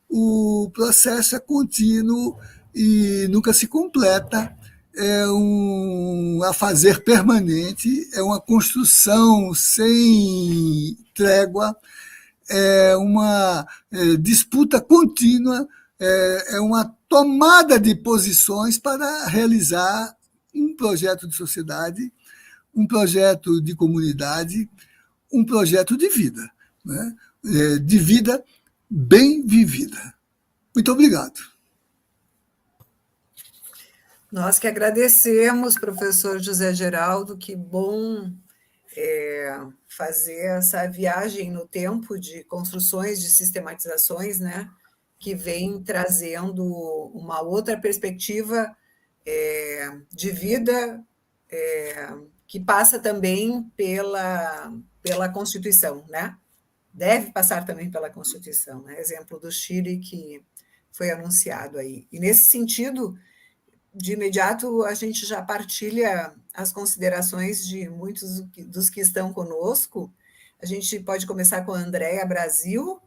o processo é contínuo e nunca se completa, é um afazer permanente, é uma construção sem trégua, é uma disputa contínua, é uma tomada de posições para realizar um projeto de sociedade, um projeto de comunidade, um projeto de vida, né? De vida bem vivida. Muito obrigado. Nós que agradecemos, professor José Geraldo, que bom fazer essa viagem no tempo de construções, de sistematizações, né, que vem trazendo uma outra perspectiva de vida que passa também pela Constituição, né? Deve passar também pela Constituição, né? Exemplo do Chile que foi anunciado aí. E nesse sentido, de imediato, a gente já partilha as considerações de muitos dos que estão conosco. A gente pode começar com a Andréa Brasil.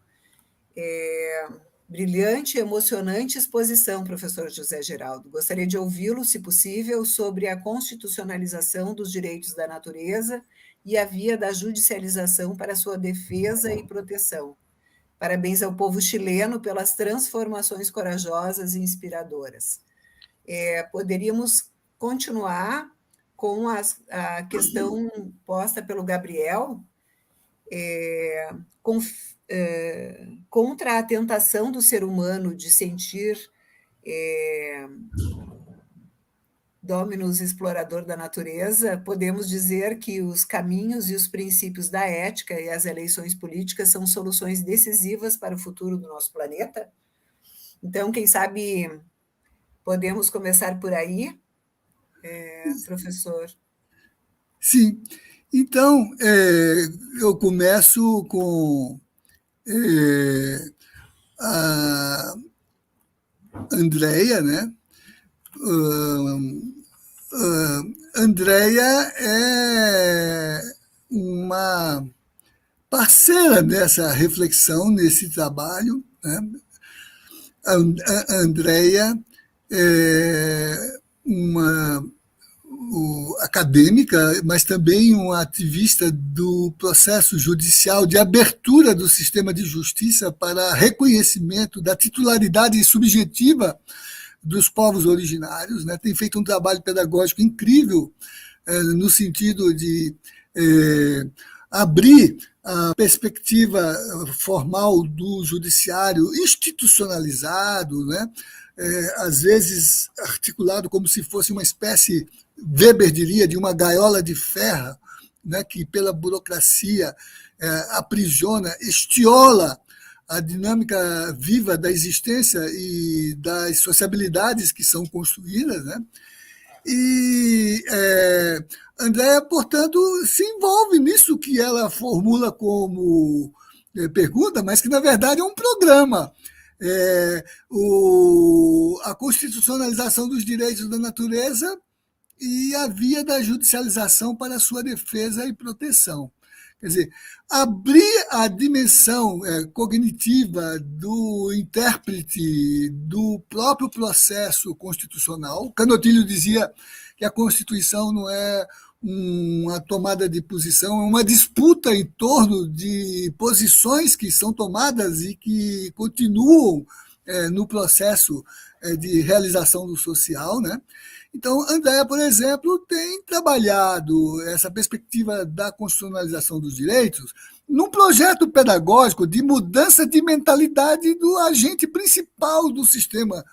Brilhante e emocionante exposição, professor José Geraldo. Gostaria de ouvi-lo, se possível, sobre a constitucionalização dos direitos da natureza e a via da judicialização para sua defesa e proteção. Parabéns ao povo chileno pelas transformações corajosas e inspiradoras. Poderíamos continuar com a questão posta pelo Gabriel, contra a tentação do ser humano de sentir dominus explorador da natureza, podemos dizer que os caminhos e os princípios da ética e as eleições políticas são soluções decisivas para o futuro do nosso planeta? Então, quem sabe podemos começar por aí, professor? Sim. Então, eu começo com a Andréia, né? Andréia é uma parceira nessa reflexão, nesse trabalho, né? A Andréia é uma acadêmica, mas também uma ativista do processo judicial de abertura do sistema de justiça para reconhecimento da titularidade subjetiva dos povos originários, né? Tem feito um trabalho pedagógico incrível no sentido de abrir a perspectiva formal do judiciário institucionalizado, né? Às vezes articulado como se fosse uma espécie, Weber diria, de uma gaiola de ferro, né? Que pela burocracia aprisiona, estiola a dinâmica viva da existência e das sociabilidades que são construídas, né? E Andréa, portanto, se envolve nisso que ela formula como pergunta, mas que, na verdade, é um programa. A constitucionalização dos direitos da natureza e a via da judicialização para a sua defesa e proteção. Quer dizer, abrir a dimensão cognitiva do intérprete do próprio processo constitucional. Canotilho dizia que a Constituição não é uma tomada de posição, é uma disputa em torno de posições que são tomadas e que continuam no processo de realização do social, né? Então, Andréa, por exemplo, tem trabalhado essa perspectiva da constitucionalização dos direitos num projeto pedagógico de mudança de mentalidade do agente principal do sistema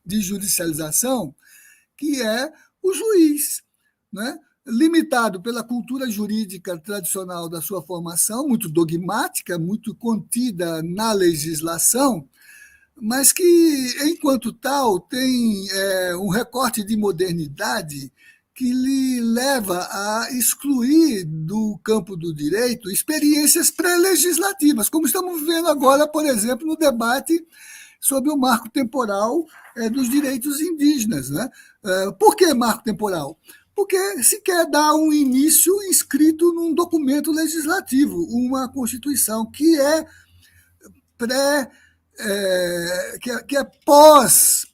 de judicialização, que é o juiz, né? Limitado pela cultura jurídica tradicional da sua formação, muito dogmática, muito contida na legislação, mas que, enquanto tal, tem um recorte de modernidade que lhe leva a excluir do campo do direito experiências pré-legislativas, como estamos vendo agora, por exemplo, no debate sobre o marco temporal dos direitos indígenas, né? Por que marco temporal? Porque se quer dar um início inscrito num documento legislativo, uma Constituição que é pós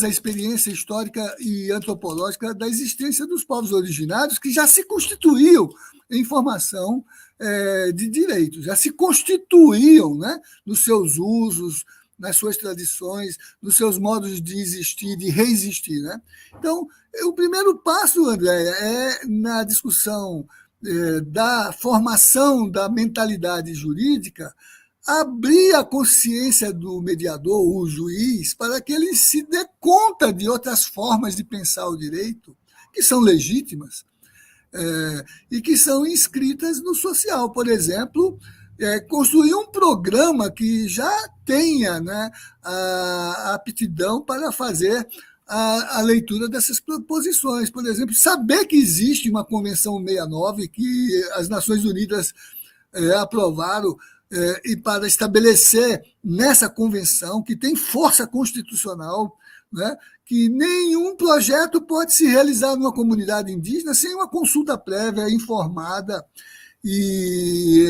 a experiência histórica e antropológica da existência dos povos originários, que já se constituíam em formação de direitos, já se constituíam, né, nos seus usos, nas suas tradições, nos seus modos de existir, de reexistir, né? Então, o primeiro passo, Andréa, é na discussão da formação da mentalidade jurídica, abrir a consciência do mediador, o juiz, para que ele se dê conta de outras formas de pensar o direito, que são legítimas, e que são inscritas no social. Por exemplo, construir um programa que já tenha, né, a aptidão para fazer a leitura dessas proposições. Por exemplo, saber que existe uma Convenção 69 que as Nações Unidas aprovaram e para estabelecer nessa convenção, que tem força constitucional, né, que nenhum projeto pode se realizar numa comunidade indígena sem uma consulta prévia, informada e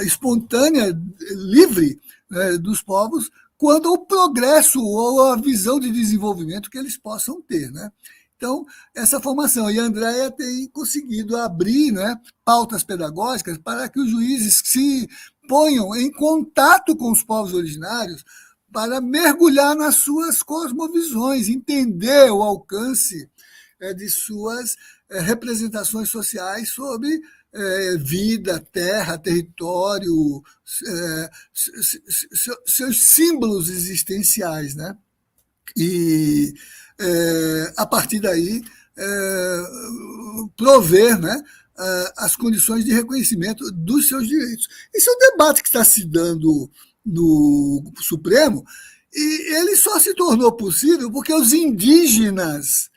espontânea, livre, né, dos povos, quanto ao progresso ou a visão de desenvolvimento que eles possam ter, né? Então, essa formação. E a Andréa tem conseguido abrir, né, pautas pedagógicas para que os juízes se ponham em contato com os povos originários para mergulhar nas suas cosmovisões, entender o alcance de suas representações sociais sobre vida, terra, território, seus símbolos existenciais, né? E a partir daí prover, né, as condições de reconhecimento dos seus direitos. Esse é um debate que está se dando no Supremo, e ele só se tornou possível porque os indígenas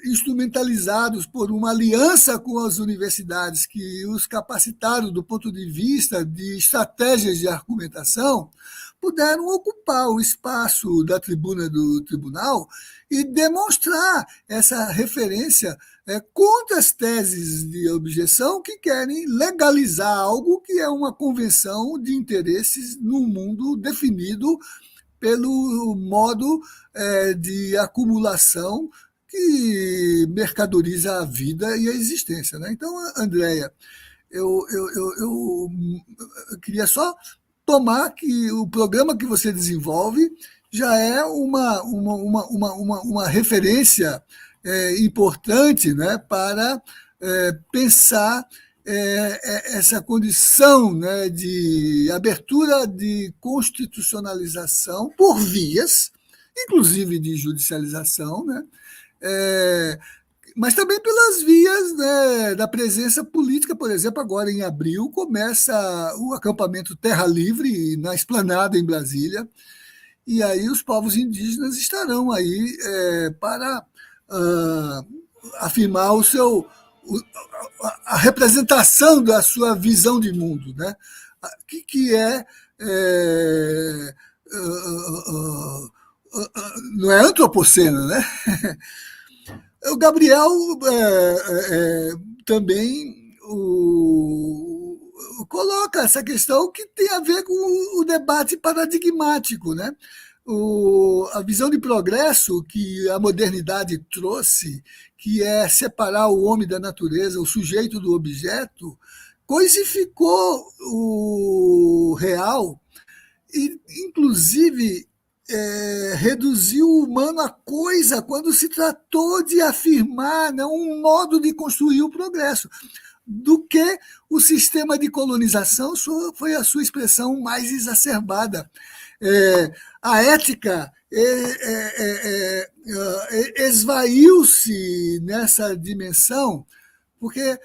instrumentalizados por uma aliança com as universidades que os capacitaram do ponto de vista de estratégias de argumentação, puderam ocupar o espaço da tribuna do tribunal e demonstrar essa referência contra as teses de objeção que querem legalizar algo que é uma convenção de interesses num mundo definido pelo modo de acumulação que mercadoriza a vida e a existência, né? Então, Andréa, eu queria só tomar que o programa que você desenvolve já é uma referência importante, né, para pensar essa condição, né, de abertura de constitucionalização por vias, inclusive de judicialização, né, mas também pelas vias, né, da presença política. Por exemplo, agora em abril começa o acampamento Terra Livre na Esplanada, em Brasília, e aí os povos indígenas estarão aí para afirmar a representação da sua visão de mundo, né? Que não é antropoceno, né? O Gabriel também coloca essa questão que tem a ver com o debate paradigmático, né? A visão de progresso que a modernidade trouxe, que é separar o homem da natureza, o sujeito do objeto, coisificou o real e, inclusive, reduziu o humano a coisa quando se tratou de afirmar, né, um modo de construir o progresso, do que o sistema de colonização foi a sua expressão mais exacerbada. A ética esvaiu-se nessa dimensão, porque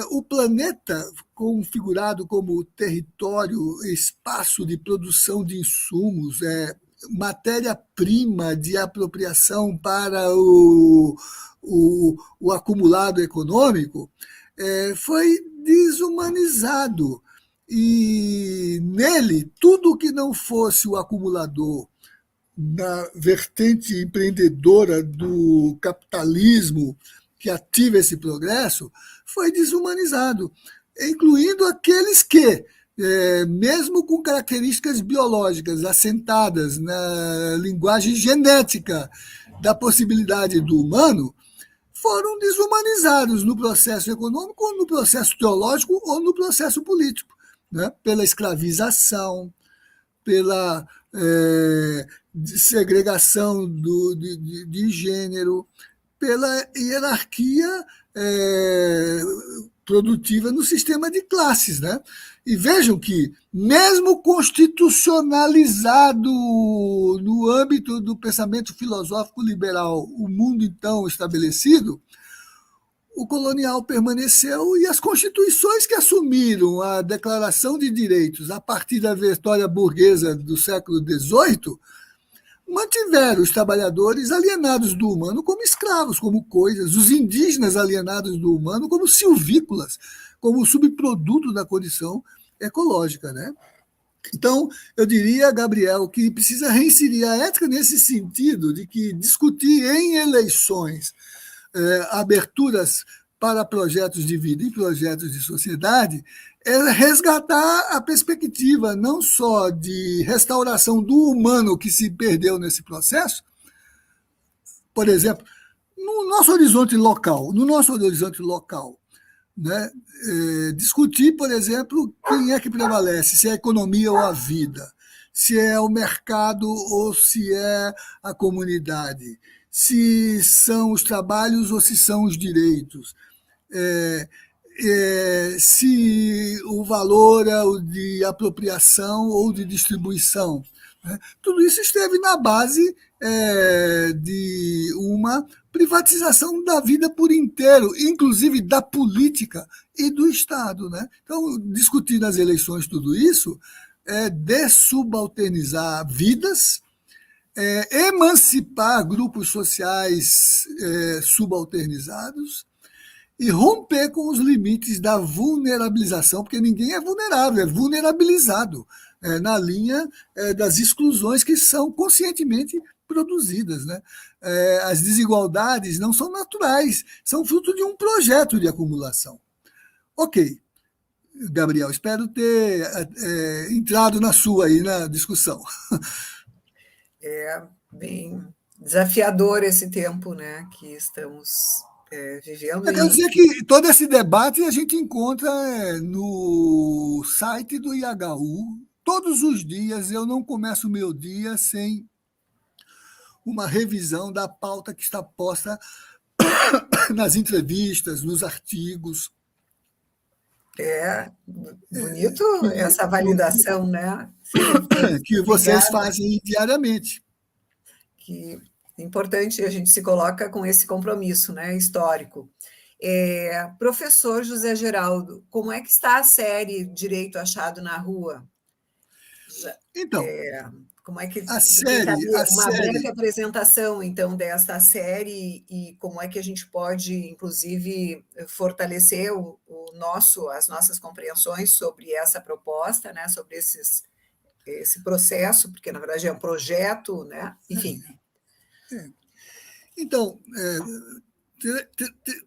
o planeta, configurado como território, espaço de produção de insumos, matéria-prima de apropriação para o acumulado econômico, foi desumanizado. E nele, tudo que não fosse o acumulador na vertente empreendedora do capitalismo que ativa esse progresso, foi desumanizado, incluindo aqueles que, mesmo com características biológicas assentadas na linguagem genética da possibilidade do humano, foram desumanizados no processo econômico, ou no processo teológico, ou no processo político, né? Pela escravização, pela segregação de gênero, pela hierarquia produtiva no sistema de classes, né? E vejam que, mesmo constitucionalizado no âmbito do pensamento filosófico liberal, o mundo então estabelecido, o colonial permaneceu e as constituições que assumiram a Declaração de Direitos a partir da vitória burguesa do século XVIII mantiveram os trabalhadores alienados do humano como escravos, como coisas, os indígenas alienados do humano como silvícolas, como subproduto da condição ecológica, né? Então, eu diria, Gabriel, que precisa reinserir a ética nesse sentido de que discutir em eleições aberturas para projetos de vida e projetos de sociedade é resgatar a perspectiva não só de restauração do humano que se perdeu nesse processo, por exemplo, no nosso horizonte local, né? Discutir, por exemplo, quem é que prevalece, se é a economia ou a vida, se é o mercado ou se é a comunidade, se são os trabalhos ou se são os direitos, se o valor é o de apropriação ou de distribuição. Né? Tudo isso esteve na base de uma privatização da vida por inteiro, inclusive da política e do Estado. Né? Então, discutir nas eleições tudo isso é dessubalternizar vidas, emancipar grupos sociais subalternizados e romper com os limites da vulnerabilização, porque ninguém é vulnerável, é vulnerabilizado, na linha das exclusões que são conscientemente produzidas. Né? As desigualdades não são naturais, são fruto de um projeto de acumulação. Ok, Gabriel, espero ter entrado na sua aí na discussão. É bem desafiador esse tempo, né, que estamos vivendo. Eu quero dizer que todo esse debate a gente encontra no site do IHU. Todos os dias eu não começo o meu dia sem uma revisão da pauta que está posta nas entrevistas, nos artigos. É bonito essa validação, né? Que vocês fazem diariamente. Que é importante, a gente se coloca com esse compromisso, né, histórico. Professor José Geraldo, como é que está a série Direito Achado na Rua? Então, como é que uma breve apresentação, então, desta série e como é que a gente pode, inclusive, fortalecer as nossas compreensões sobre essa proposta, né, sobre esse processo, porque, na verdade, é um projeto, né? Enfim. Então,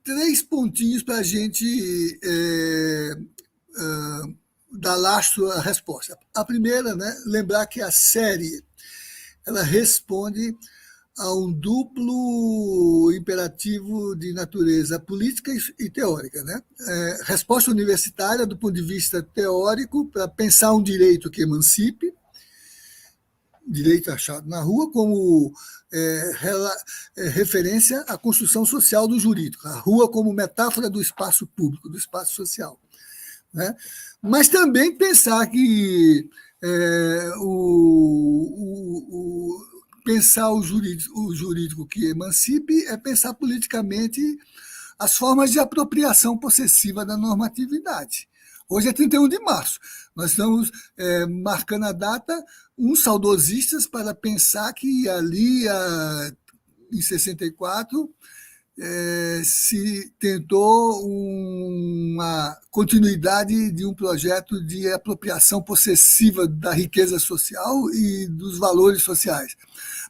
3 pontinhos para a gente dar lastro à resposta. A primeira, né, lembrar que a série ela responde a um duplo imperativo de natureza política e teórica. Né? Resposta universitária do ponto de vista teórico para pensar um direito que emancipe, direito achado na rua, como referência à construção social do jurídico, a rua como metáfora do espaço público, do espaço social. Né? Mas também pensar que pensar o jurídico que emancipe é pensar politicamente as formas de apropriação possessiva da normatividade. Hoje é 31 de março. Nós estamos marcando a data, uns saudosistas, para pensar que ali, em 64, se tentou uma continuidade de um projeto de apropriação possessiva da riqueza social e dos valores sociais.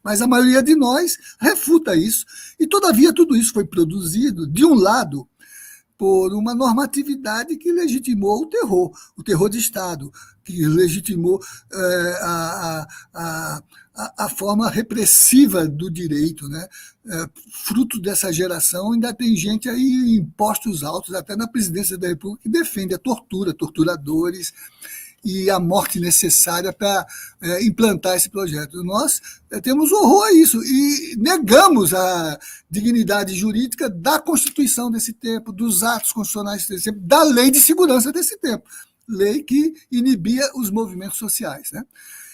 Mas a maioria de nós refuta isso, e, todavia, tudo isso foi produzido, de um lado, por uma normatividade que legitimou o terror de Estado, que legitimou a forma repressiva do direito. Né? Fruto dessa geração, ainda tem gente aí em postos altos, até na presidência da República, que defende a tortura, torturadores, e a morte necessária para implantar esse projeto. Nós temos horror a isso e negamos a dignidade jurídica da Constituição desse tempo, dos atos constitucionais desse tempo, da lei de segurança desse tempo, lei que inibia os movimentos sociais. Né?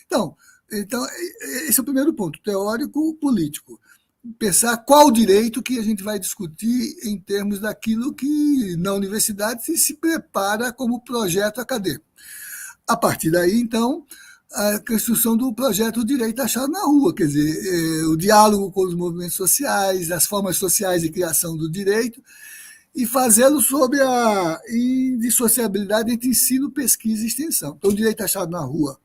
Então, esse é o primeiro ponto, teórico-político. pensar qual direito que a gente vai discutir em termos daquilo que na universidade se prepara como projeto acadêmico. A partir daí, então, a construção do projeto Direito Achado na Rua, quer dizer, o diálogo com os movimentos sociais, as formas sociais de criação do direito, e fazê-lo sob a indissociabilidade entre ensino, pesquisa e extensão. Então, o Direito Achado na Rua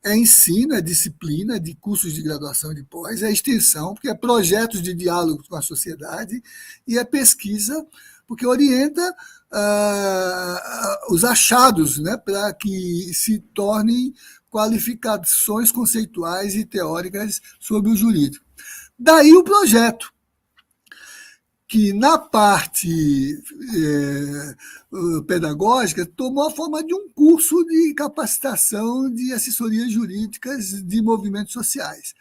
é ensino, é disciplina de cursos de graduação e de pós, é extensão, porque é projetos de diálogo com a sociedade, e é pesquisa, porque orienta os achados, né, para que se tornem qualificações conceituais e teóricas sobre o jurídico. Daí o projeto, que na parte pedagógica tomou a forma de um curso de capacitação de assessorias jurídicas de movimentos sociais.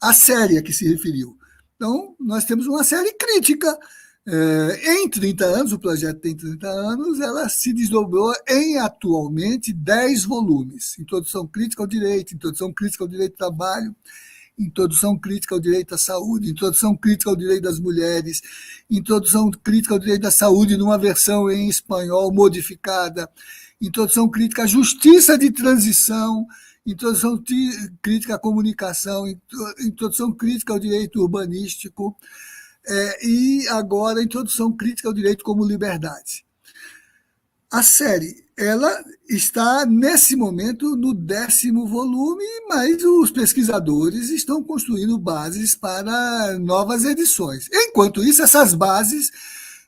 A série a que se referiu. Então, nós temos uma série crítica. Em 30 anos, o projeto tem 30 anos, ela se desdobrou em, atualmente, 10 volumes. Introdução crítica ao direito, introdução crítica ao direito do trabalho, introdução crítica ao direito à saúde, introdução crítica ao direito das mulheres, introdução crítica ao direito da saúde numa versão em espanhol modificada, introdução crítica à justiça de transição, introdução crítica à comunicação, introdução crítica ao direito urbanístico, e agora a introdução crítica ao direito como liberdade. A série, ela está, nesse momento, no 10º volume, mas os pesquisadores estão construindo bases para novas edições. Enquanto isso, essas bases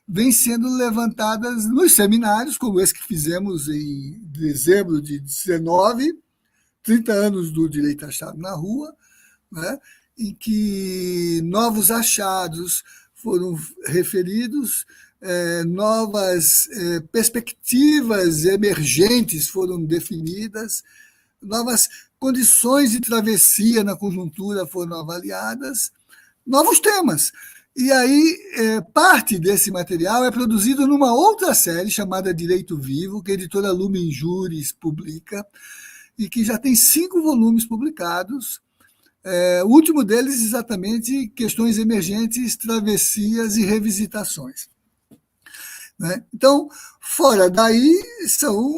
vêm sendo levantadas nos seminários, como esse que fizemos em dezembro de 19, 30 anos do Direito Achado na Rua, né, em que novos achados foram referidos, novas perspectivas emergentes foram definidas, novas condições de travessia na conjuntura foram avaliadas, novos temas. E aí, parte desse material é produzido numa outra série chamada Direito Vivo, que a editora Lumen Juris publica, e que já tem 5 volumes publicados. O último deles, exatamente, questões emergentes, travessias e revisitações. Né? Então, fora daí, são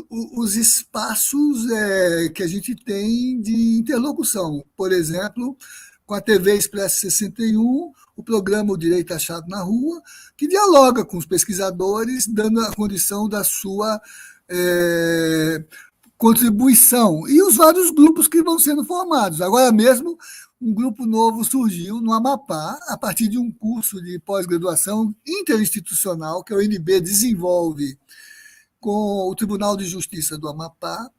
os espaços que a gente tem de interlocução. Por exemplo, com a TV Expresso 61, o programa O Direito Achado na Rua, que dialoga com os pesquisadores, dando a condição da sua contribuição, e os vários grupos que vão sendo formados. Agora mesmo, um grupo novo surgiu no Amapá, a partir de um curso de pós-graduação interinstitucional que a UNB desenvolve com o Tribunal de Justiça do Amapá,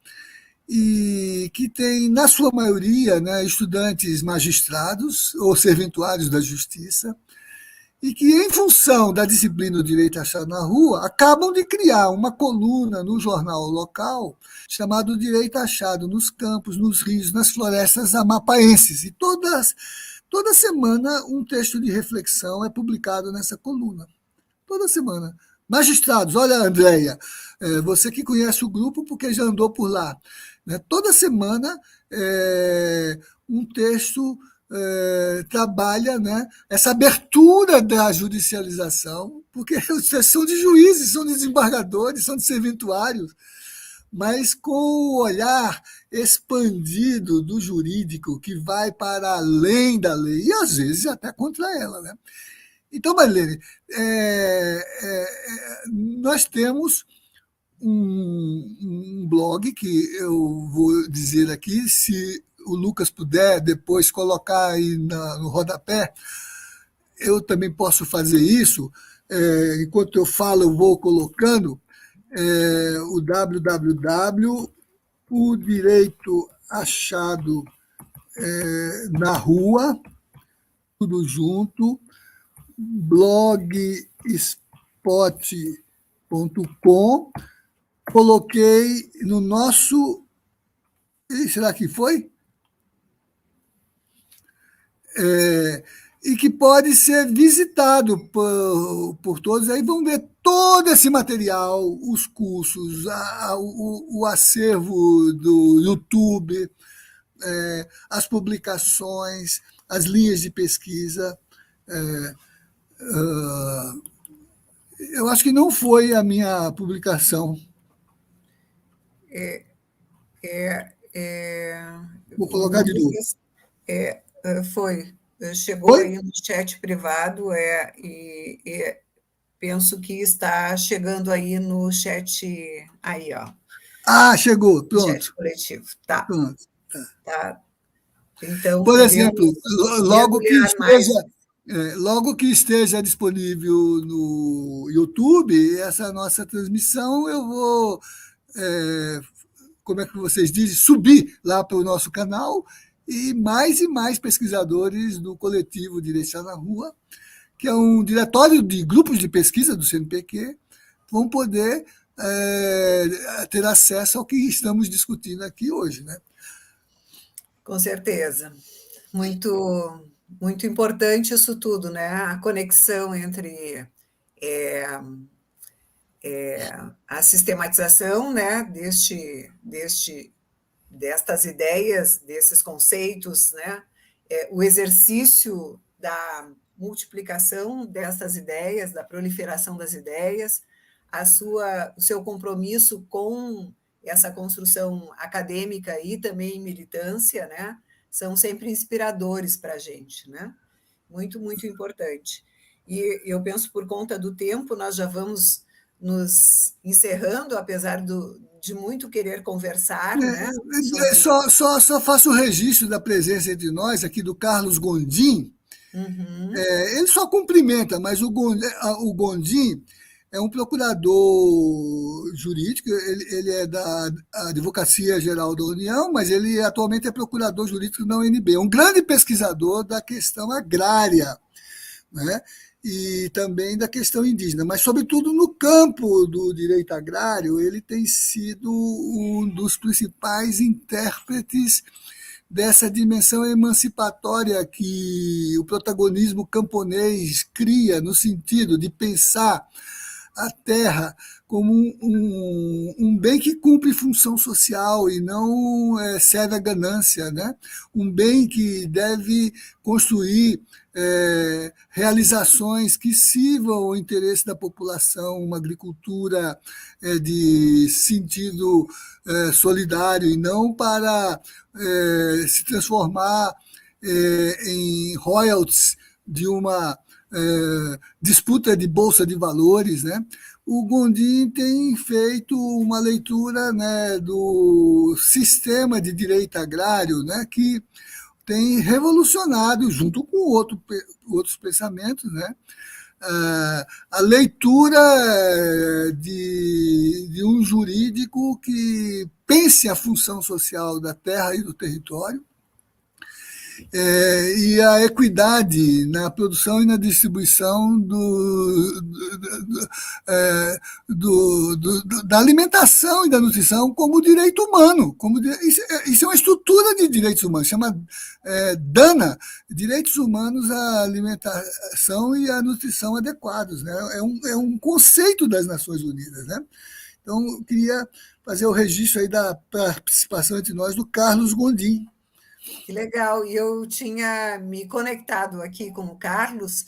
e que tem, na sua maioria, né, estudantes magistrados ou serventuários da Justiça, e que, em função da disciplina do Direito Achado na Rua, acabam de criar uma coluna no jornal local chamado Direito Achado nos campos, nos rios, nas florestas amapaenses. E toda semana um texto de reflexão é publicado nessa coluna. Toda semana. Magistrados, olha, Andréia, você que conhece o grupo porque já andou por lá. Né? Toda semana um texto trabalha, né, essa abertura da judicialização, porque vocês são de juízes, são de desembargadores, são de serventuários, mas com o olhar expandido do jurídico, que vai para além da lei, e às vezes até contra ela. Né? Então, Marilene, nós temos um blog que eu vou dizer aqui, se o Lucas puder depois colocar aí no rodapé, eu também posso fazer isso. Enquanto eu falo, eu vou colocando o www, o Direito Achado na Rua, tudo junto, blogspot.com. Coloquei no nosso... Será que foi? E que pode ser visitado por todos. Aí vão ver todo esse material, os cursos, o acervo do YouTube, as publicações, as linhas de pesquisa. É, eu acho que não foi a minha publicação. É, é, Vou o colocar de novo. Lucas foi, chegou Foi? aí no chat privado, e penso que está chegando aí no chat, aí, ó, Ah, chegou, no chat pronto. coletivo. Tá, Pronto. tá. Então Por exemplo, podemos mergulhar mais. logo que esteja disponível no YouTube, essa nossa transmissão, eu vou, é, como é que vocês dizem, subir lá para o nosso canal e mais pesquisadores do coletivo Direção na Rua, que é um diretório de grupos de pesquisa do CNPq, vão poder ter acesso ao que estamos discutindo aqui hoje, né? Com certeza. Muito, muito importante isso tudo, né? A conexão entre é, a sistematização, né, destas ideias, desses conceitos, né, o exercício da multiplicação dessas ideias, da proliferação das ideias, o seu compromisso com essa construção acadêmica e também militância, né, são sempre inspiradores para a gente, né? Muito, muito importante. E eu penso, por conta do tempo, nós já vamos nos encerrando, apesar de muito querer conversar, né, sobre... Só faço o registro da presença entre nós aqui do Carlos Gondim. Uhum. Ele só cumprimenta, mas o Gondim é um procurador jurídico, ele é da Advocacia Geral da União, mas ele atualmente é procurador jurídico da UNB, um grande pesquisador da questão agrária, né? E também da questão indígena, mas, sobretudo, no campo do direito agrário, ele tem sido um dos principais intérpretes dessa dimensão emancipatória que o protagonismo camponês cria, no sentido de pensar a terra como um bem que cumpre função social e não serve à ganância, né? Um bem que deve construir realizações que sirvam ao interesse da população, uma agricultura de sentido solidário e não para se transformar em royalties de uma disputa de bolsa de valores, né? O Gondim tem feito uma leitura, né, do sistema de direito agrário, né, que tem revolucionado, junto com outros pensamentos, né, a leitura de um jurídico que pense a função social da terra e do território, e a equidade na produção e na distribuição da alimentação e da nutrição como direito humano. Isso é uma estrutura de direitos humanos, chama DANA, Direitos Humanos à Alimentação e à Nutrição Adequados. Né? É um conceito das Nações Unidas. Né? Então, eu queria fazer o registro aí da participação entre nós do Carlos Gondim. Que legal, e eu tinha me conectado aqui com o Carlos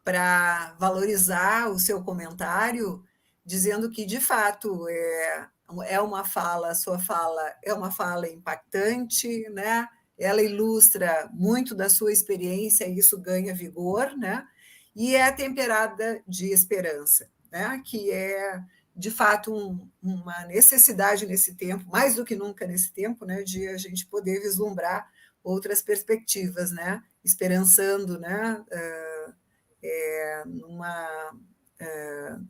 para valorizar o seu comentário, dizendo que, de fato, é uma fala, a sua fala é uma fala impactante, né? Ela ilustra muito da sua experiência, e isso ganha vigor, né? E é temperada de esperança, né? Que é, de fato, uma necessidade nesse tempo, mais do que nunca nesse tempo, né? De a gente poder vislumbrar outras perspectivas, né? Esperançando, né?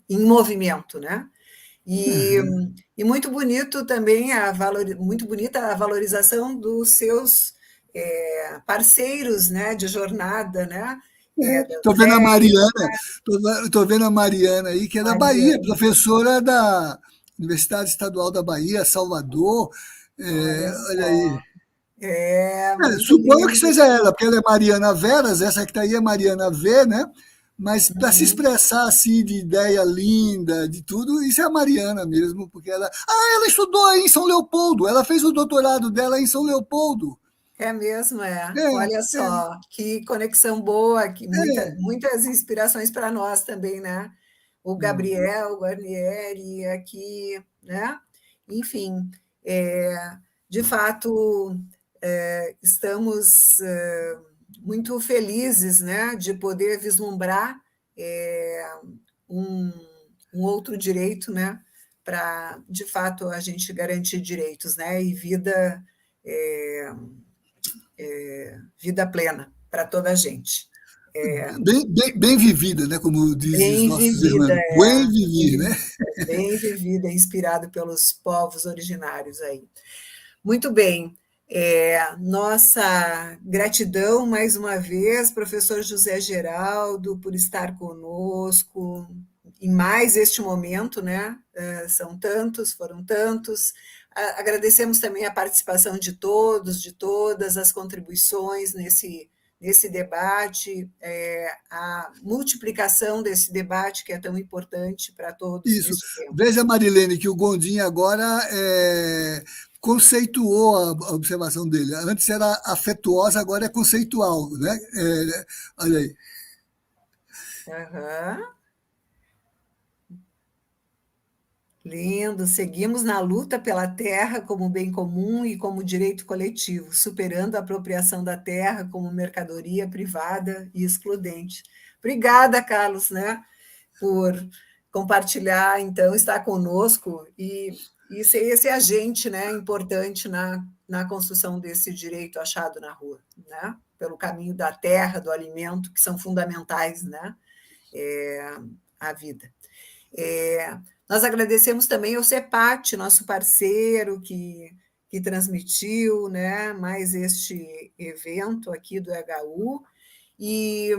Em movimento, né? E muito bonito também muito bonita a valorização dos seus parceiros, né? De jornada, né? Estou vendo a Mariana, estou vendo a Mariana aí, que é da Bahia, Mariana, professora da Universidade Estadual da Bahia, Salvador. olha Olha aí. só, muito Suponho que lindo. seja ela, porque ela é Mariana Veras, essa que está aí é Mariana V, né? Mas para se Uhum. expressar assim, de ideia linda, de tudo, isso é a Mariana mesmo, porque ela. Ah, ela estudou aí em São Leopoldo, ela fez o doutorado dela em São Leopoldo. É mesmo, é. É, Olha é, só, que conexão boa, que é. muitas inspirações para nós também, né? O Uhum. Gabriel, o Guarnieri aqui, né? Enfim, é, de fato, estamos muito felizes, né, de poder vislumbrar é, um, um outro direito, né, para, de fato, a gente garantir direitos, né, e vida é, vida plena para toda a gente. Bem vivida, né? Como dizem os Bem nossos vivida, irmãos. Bem viver, né? bem vivida, inspirado pelos povos originários aí. Muito bem. Nossa gratidão mais uma vez, professor José Geraldo, por estar conosco em mais este momento, né? São tantos, foram tantos. Agradecemos também a participação de todos, de todas as contribuições nesse debate, a multiplicação desse debate que é tão importante para todos Isso. neste tempo. Veja, Marilene, que o Gondim agora conceituou a observação dele. Antes era afetuosa, agora é conceitual, né? Olha aí. Aham. Lindo, seguimos na luta pela terra como bem comum e como direito coletivo, superando a apropriação da terra como mercadoria privada e excludente. Obrigada, Carlos, né, por compartilhar, então, estar conosco e ser esse agente, né, importante na construção desse direito achado na rua, né, pelo caminho da terra, do alimento, que são fundamentais, né, à vida. Nós agradecemos também ao CEPAT, nosso parceiro, que transmitiu, né, mais este evento aqui do HU, e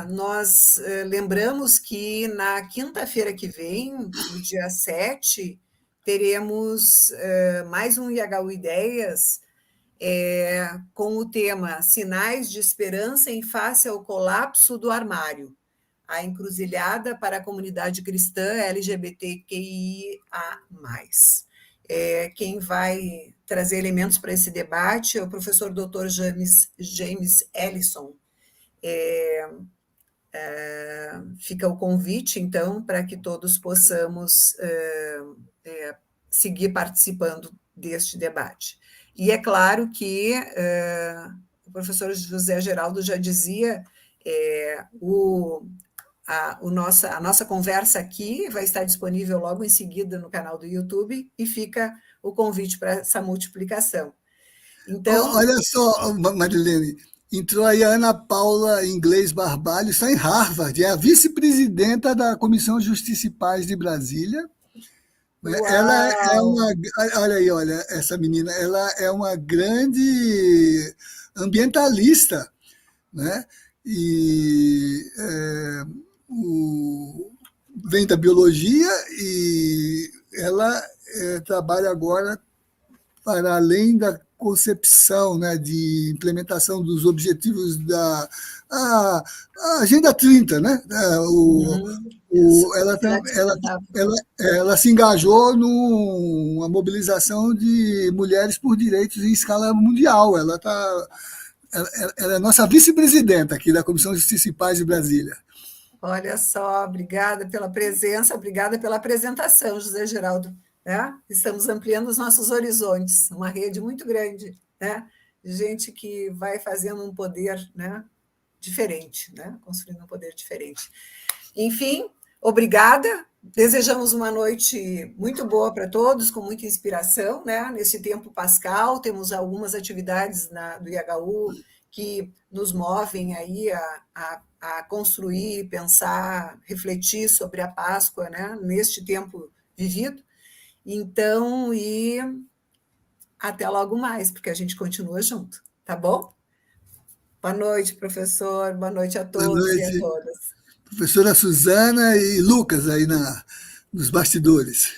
nós lembramos que na quinta-feira que vem, no dia 7, teremos mais um IHU Ideias com o tema Sinais de Esperança em Face ao Colapso do Armário, a encruzilhada para a comunidade cristã LGBTQIA+. Quem vai trazer elementos para esse debate é o professor Dr. James Ellison. Fica o convite, então, para que todos possamos seguir participando deste debate. E é claro que o professor José Geraldo já dizia, a nossa conversa aqui vai estar disponível logo em seguida no canal do YouTube e fica o convite para essa multiplicação. Então, Olha só, Marilene, entrou aí a Ana Paula Inglês Barbalho, está em Harvard, é a vice-presidenta da Comissão Justiça e Paz de Brasília. Né? Ela é uau! uma. Olha aí, olha, essa menina, ela é uma grande ambientalista, né? E vem da biologia e ela trabalha agora para além da concepção, né, de implementação dos objetivos da a Agenda 30, né? Ela, Sociedade sustentável. ela se engajou numa mobilização de mulheres por direitos em escala mundial. Ela é nossa vice-presidenta aqui da Comissão de Justiça e Paz de Brasília. Olha só, obrigada pela presença, obrigada pela apresentação, José Geraldo. Né? Estamos ampliando os nossos horizontes, uma rede muito grande, né? De gente que vai fazendo um poder, né, diferente, né? Construindo um poder diferente. Enfim, obrigada. Desejamos uma noite muito boa para todos, com muita inspiração, né? Nesse tempo pascal, temos algumas atividades do IHU que nos movem aí a construir, pensar, refletir sobre a Páscoa, né? Neste tempo vivido. Então, e até logo mais, porque a gente continua junto, tá bom? Boa noite, professor. Boa noite a Boa todos e a noite, todas. professora Suzana e Lucas aí nos bastidores.